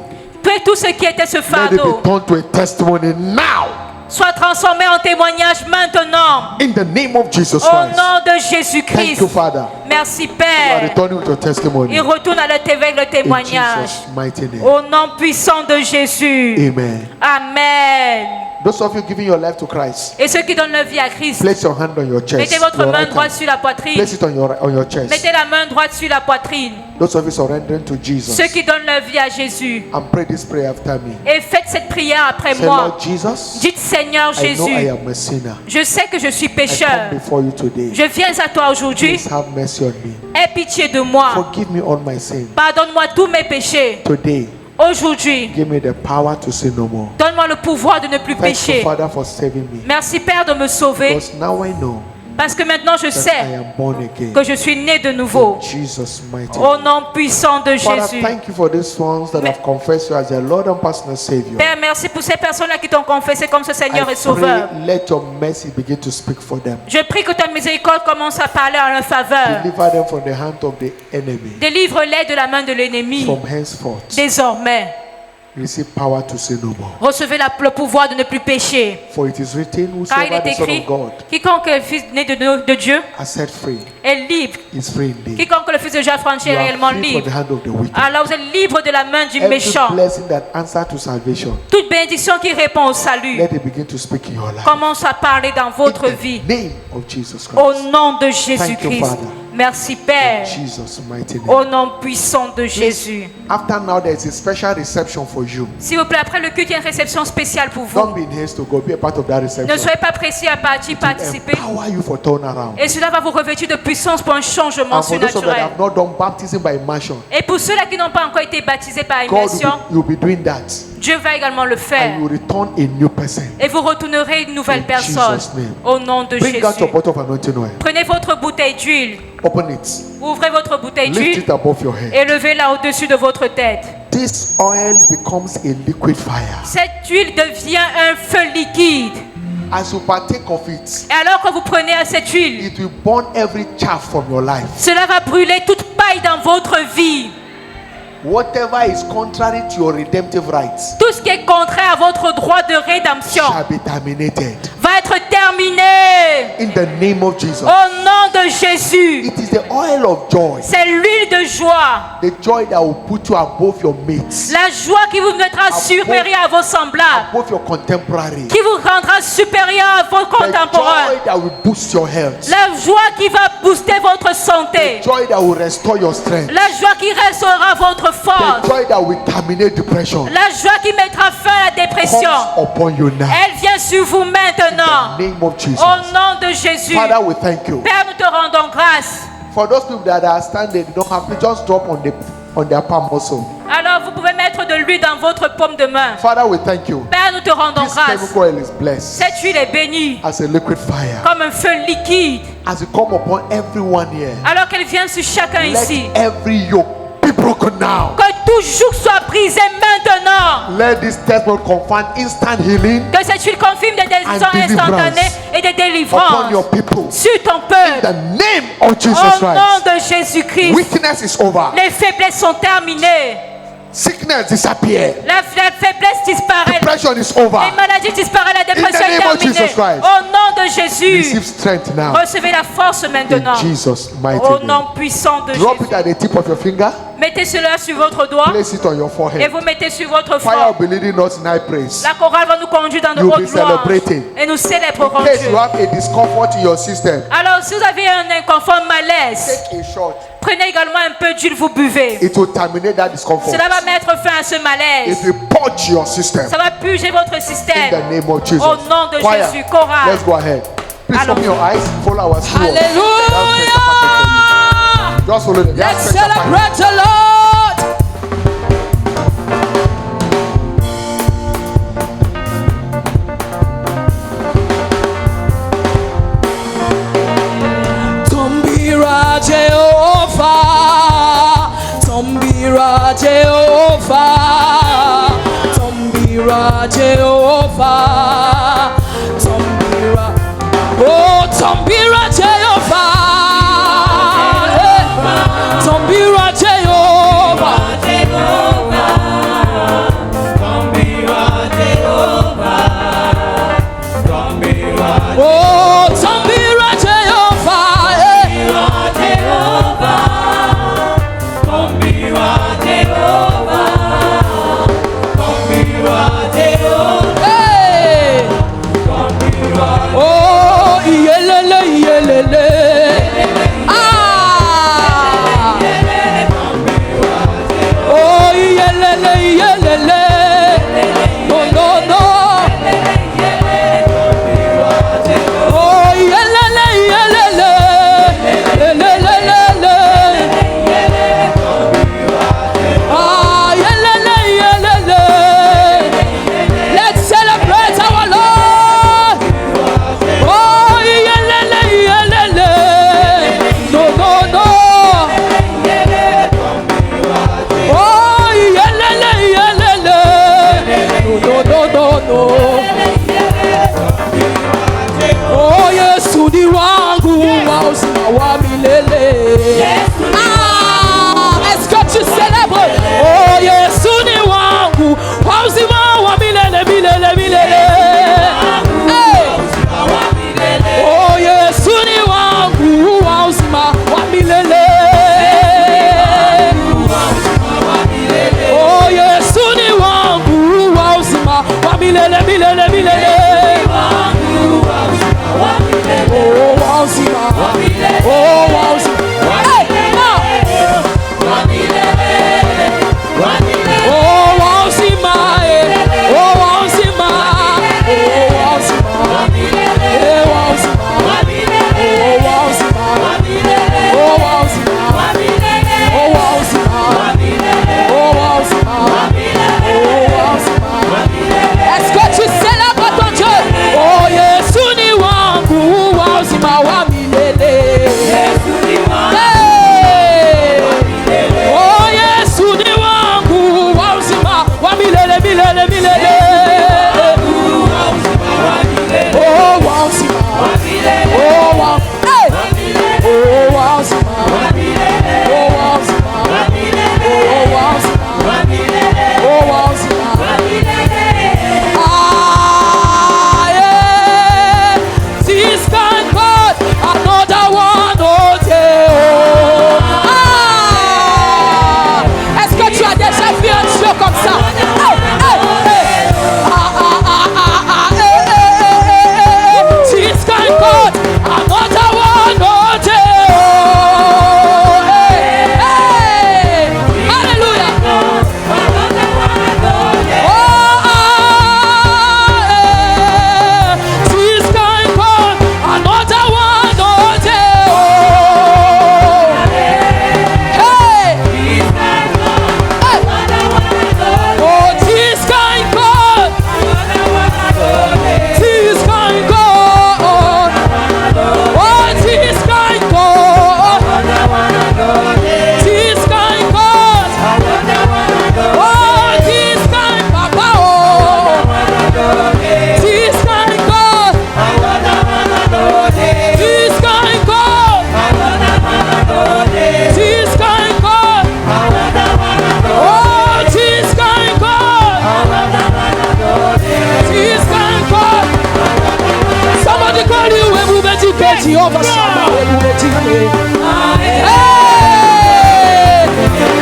Tout ce qui était ce let it fardeau be turned to a testimony now. soit transformé en témoignage maintenant. In the name of Jesus Au Christ. nom de Thank Jésus-Christ. you, Father. Merci You are Père. returning with your testimony. Il retourne à avec le In témoignage. Jesus' mighty name. Au nom puissant de Jésus. Amen. Amen. Those of you giving your life to Christ, Et ceux qui donnent leur vie à Christ, place your hand on your chest. mettez votre your main right droite hand. sur la poitrine. Place it on your chest. Mettez la main droite sur la poitrine. Those of you surrendering to Jesus, Ceux qui donnent leur vie à Jésus. and pray this prayer after me. Et faites cette prière après Say, moi. Lord Jesus, Dites Seigneur I know I Jésus, am a sinner. je sais que je suis I come pécheur. before you today. Je viens à toi aujourd'hui. Please have mercy on me. Aie pitié de moi. Forgive me all my sins. Pardonne-moi tous mes péchés. Today, Aujourd'hui, give me the power to sin no more. donne-moi le pouvoir de ne plus Thank you, pécher. Father, for saving me. Merci Père de me sauver. Because now I know Parce que maintenant je that I sais am born again. que je suis né de nouveau. In Jesus' mighty Au name. nom puissant de Father, Jésus. thank you for these ones that have confessed you as their Lord and personal Savior. Père, merci pour ces personnes-là qui t'ont confessé comme ce Seigneur I et Sauveur. pray, let your mercy begin to speak for them. Je prie que ta miséricorde commence à parler en leur faveur. Deliver them from the hand of the enemy. Délivre-les de la main de l'ennemi. From henceforth, Désormais, receive power to sin no more. recevez le pouvoir de ne plus pécher. For it is written, Car il whosoever est the Son écrit, of God quiconque est le fils né de Dieu has set free est libre. is free indeed. Quiconque le fils de Dieu a franchi You est are réellement free from libre. the hand of the wicked. Alors vous êtes libre de la main du Every méchant. blessing that answer to salvation, Toute bénédiction qui répond au salut let it begin to speak in your life. commence à parler dans votre vie. In the name of Jesus Au Christ. nom de Thank you, Jésus-Christ. Father. Merci Père. Jesus' mighty name. Au nom puissant de Jésus. After now, there is a special reception for you. S'il vous plaît, après le culte, il y a une réception spéciale pour Don't vous. be in haste to go. Be a part of that Ne reception. soyez pas pressés à participer. Empower you for turnaround. Et cela va vous revêtir de puissance pour un changement And for those of you that surnaturel. have not done baptism by immersion, Et pour ceux-là qui n'ont pas encore été baptisés par God will immersion, you'll be doing that. Dieu va également le faire. And you return a new person. Et vous retournerez une nouvelle In personne. Jesus' name. Au nom de Bring out your Jésus. bottle of anointing oil. Prenez votre bouteille d'huile. Open it. Ouvrez votre bouteille Lift d'huile it above your head. et levez-la au-dessus de votre tête. This oil becomes a liquid fire. Cette huile devient un feu liquide. As you partake of it, Et alors que vous prenez à cette huile, it will burn every chaff from your life. cela va brûler toute paille dans votre vie. Whatever is contrary to your redemptive rights Tout ce qui est contraire à votre droit de rédemption shall be terminated. va être terminé. In the name of Jesus. Au nom de Jésus. It is the oil of joy. C'est l'huile de joie. The joy that will put you above your mates, La joie qui vous mettra supérieur à vos semblables. above your contemporaries. Qui vous rendra supérieur à vos The contemporains. joy that will boost your health. La joie qui va booster votre santé. Joy that will restore your strength. La joie qui restaurera votre The force. joy that will terminate depression La joie qui mettra fin à la dépression. comes upon you now. Elle vient sur vous maintenant. In the name of Jesus. Au nom de Jésus. Father, we thank you. Père, nous te rendons grâce. For those people that are standing, they don't have to just drop on their palm also. Alors vous pouvez mettre de l'huile dans votre paume de main. Father, we thank you. Père, nous te rendons This grâce. chemical oil is blessed Cette huile est bénie as a liquid fire. comme un feu liquide. As it come upon everyone here, Alors qu'elle vient sur chacun let ici. every yoke be broken now. Que tout joug soit brisé maintenant. Let this testimony confirm instant healing Que cette huile confirme des décisions And deliverance instantanées et des upon délivrances your people. sur ton In peuple. the name of Jesus Au nom Christ. de Jésus-Christ. Weakness is over. Les faiblesses sont terminées. Sickness disappear. La faiblesse disparaît. Depression is over. Les maladies disparaissent. La dépression In the est name of terminée. Jesus Christ. Au nom de Jésus. Receive strength now. Recevez la force maintenant. In Jesus' mighty Au name. nom puissant de Drop Jésus. it at the tip of your finger. Mettez cela sur votre doigt Place it on your et forehead. vous mettez sur votre Fire front. will be leading us in high praise. La chorale va nous conduire dans de You'll hautes be louanges. celebrating. Et nous célébrerons In case Dieu. you have a discomfort in your system, Alors, si vous avez un inconfort malaise, take a shot. prenez également un peu d'huile, vous buvez. It will terminate that discomfort. Cela va mettre fin à ce It malaise. will purge your system. Ça va purger votre In the système. name of Jesus. Au nom de Choir, Jésus, chorale. let's go ahead. Please Allons. open your eyes. Follow our steward. Hallelujah. Just follow them. Let's celebrate the Lord. Tombira Jehovah, Tombira Jehovah, Tombira Jehovah, Tombira, oh Tombira Jehovah, Tombira Jehovah, oh Tombira Jehovah, hey. Jehovah Shammah, Ebubetike. Hey!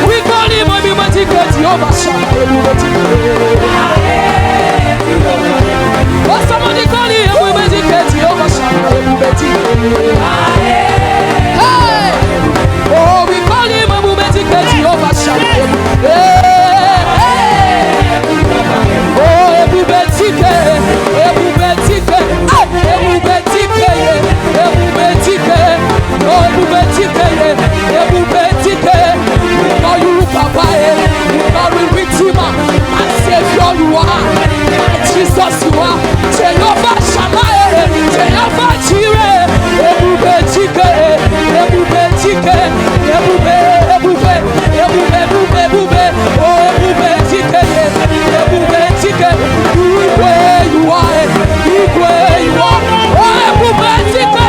We call him Ebubetike, Jehovah Shammah, Ebubetike. Oh, somebody call him Ebubetike, Jehovah Shammah, Ebubetike. Hey! Oh, we call him Ebubetike, Jehovah Shammah, oh, Ebubetike, Ebubetike, Ebubetike, Ebubetike, oh, Ebubetike, Ebubetike. We call you Papa, we call you Redeemer, my Savior you are, my Jesus you are, Jehovah Shammah, Jehovah Jireh, Ebubetike, Ebubetike, Ebube, Ebube, Ebube, Ebube, Ebube, oh, Ebubetike, Ebubetike, where you are, where you are, oh, Ebubetike,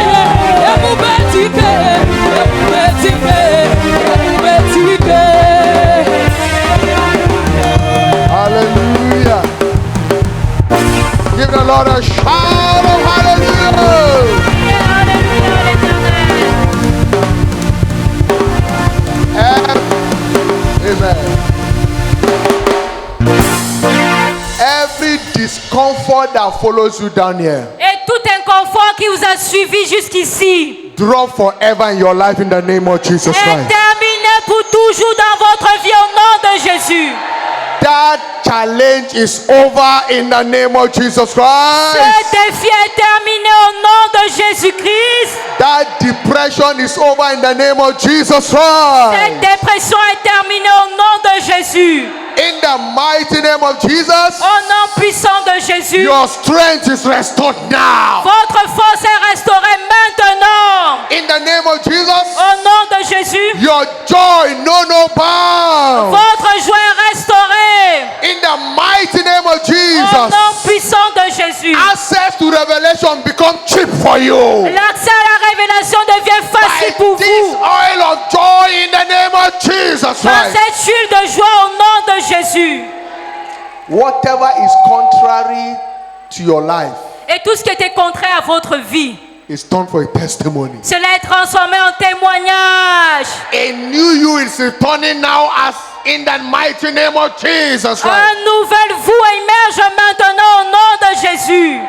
Ebubetike, Ebubetike, Ebubetike. Hallelujah. Give the Lord a shout of hallelujah. Amen. Every discomfort that follows you down here, Et tout inconfort qui vous a suivi jusqu'ici drop forever in your life in the name of Jesus est Christ. terminé pour toujours dans votre vie au nom de Jésus. That challenge is over in the name of Jesus Ce Christ. défi est terminé au nom de Jésus-Christ. That depression is over in the name of Jesus Cette Christ. dépression est terminée au nom de Jésus. In the mighty name of Jesus, Au nom puissant de Jésus, your strength is restored now. votre force est restaurée maintenant. In the name of Jesus, Au nom de Jésus, your joy no bounds. votre joie est restaurée. In the mighty name of Au Jesus, nom puissant de Jésus, access to revelation become cheap for you. l'accès à la révélation devient By facile pour this vous. oil of joy in the name of Jesus Par Christ. cette huile de joie au nom de Jésus. Whatever is contrary to your life Et tout ce qui était contraire à votre vie, is turned for a testimony. cela est transformé en témoignage. A new you is returning now as in the mighty name of Jesus Christ. Un nouvel vous émerge maintenant au nom de Jésus.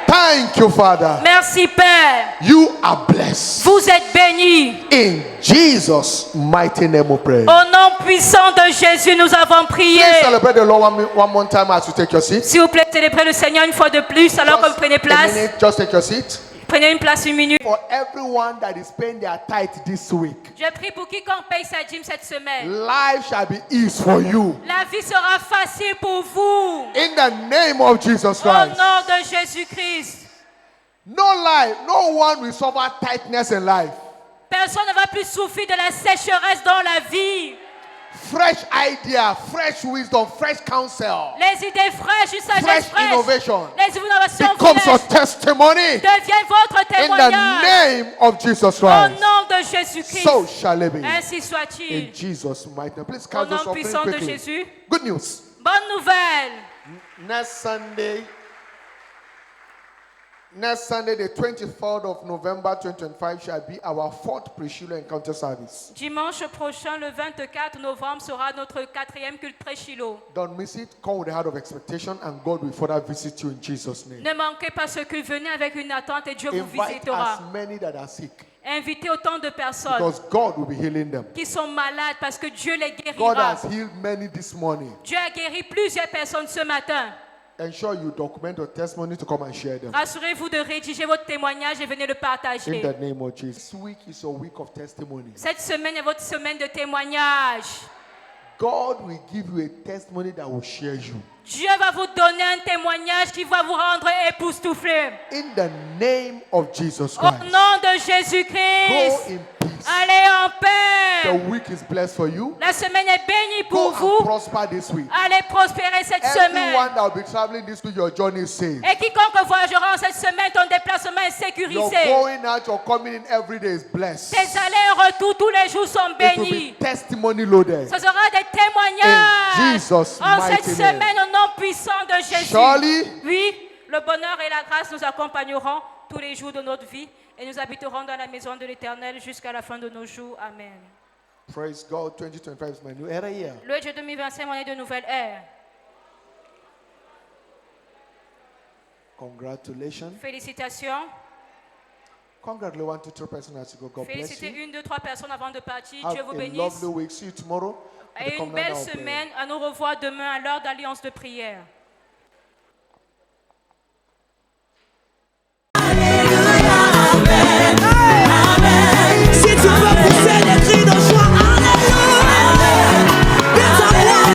Thank you, Father. Merci Père. You are blessed. Vous êtes bénis. In Jesus' mighty name we pray. Au nom puissant de Jésus, nous avons prié. Please celebrate the Lord one more time as you take your seat. S'il vous plaît, célébrez le Seigneur une fois de plus alors que vous prenez a place. minute, just take your seat. Prenez une place, une minute. For everyone that is paying their tithe this week, Je prie pour quiconque paye sa dîme cette semaine. life shall be ease for you. La vie sera facile pour vous. In the name of Jesus Au Christ. nom de Jésus-Christ. No life, no one will suffer tightness in life. Personne ne va plus souffrir de la sécheresse dans la vie. Fresh idea, fresh wisdom, fresh counsel Les idées fraîches, une sagesse Fresh fraîche. innovation Les innovations becomes your fraîches testimony deviennent votre in the témoignage. name of Jesus Au Christ. nom de Jésus-Christ. So shall it be. Ainsi In soit-il. Jesus' mighty name. Please Au count this nom offering puissant de quickly. Jésus. Good news. Bonne nouvelle. Next Sunday, the 23rd of November 2025 shall be our fourth pre-Shiloh encounter service. Dimanche prochain, le 24 novembre, sera notre 4e culte pré-Shiloh. Don't miss it. Come with a heart of expectation and God will further visit you in Jesus' name. Ne manquez pas ce culte, venez avec une attente et Dieu vous Invite visitera. as many that are sick Invitez autant de personnes because God will be healing them. qui sont malades parce que Dieu les God guérira. has healed many this morning. Dieu a guéri plusieurs personnes ce matin. Ensure you document your testimony to come and share them. Assurez-vous de rédiger votre témoignage et venez le In partager. the name of Jesus. This week is a week of testimony. Cette semaine est votre semaine de témoignage. God will give you a testimony that will share you. Dieu va vous donner un témoignage qui va vous rendre époustouflé. In the name of Jesus Au Christ. nom de Go Jésus-Christ. in peace. Allez en The paix. week is blessed for you. La semaine est bénie Go pour and vous. prosper this week. Allez prospérer cette Everyone semaine. that will be traveling this week, your journey is safe. Et quiconque voyagera en cette semaine, ton déplacement est Your sécurisé. going out, your coming in every day is blessed. Tes allers-retours tous les jours sont It will bénis. be testimony loaded. Ce sera des témoignages. In Jesus' En cette mighty name. semaine, au nom puissant de Jésus. Surely, Oui, le bonheur et la grâce nous accompagneront tous les jours de notre vie. et nous habiterons dans la maison de l'Éternel jusqu'à la fin de nos jours. Amen. Praise God. 2025 is my new era year. Le Dieu 2025, on est de nouvelle ère. Congratulations. Félicitations. Congratulate 1, 2, 3 persons as you go. God bless Félicitez you. 1, 2, 3 personnes avant de partir. Dieu Have vous a bénisse. lovely week. See you tomorrow. at the Et une covenant belle hour of prayer. semaine. À nous revoir demain à l'heure d'alliance de prière.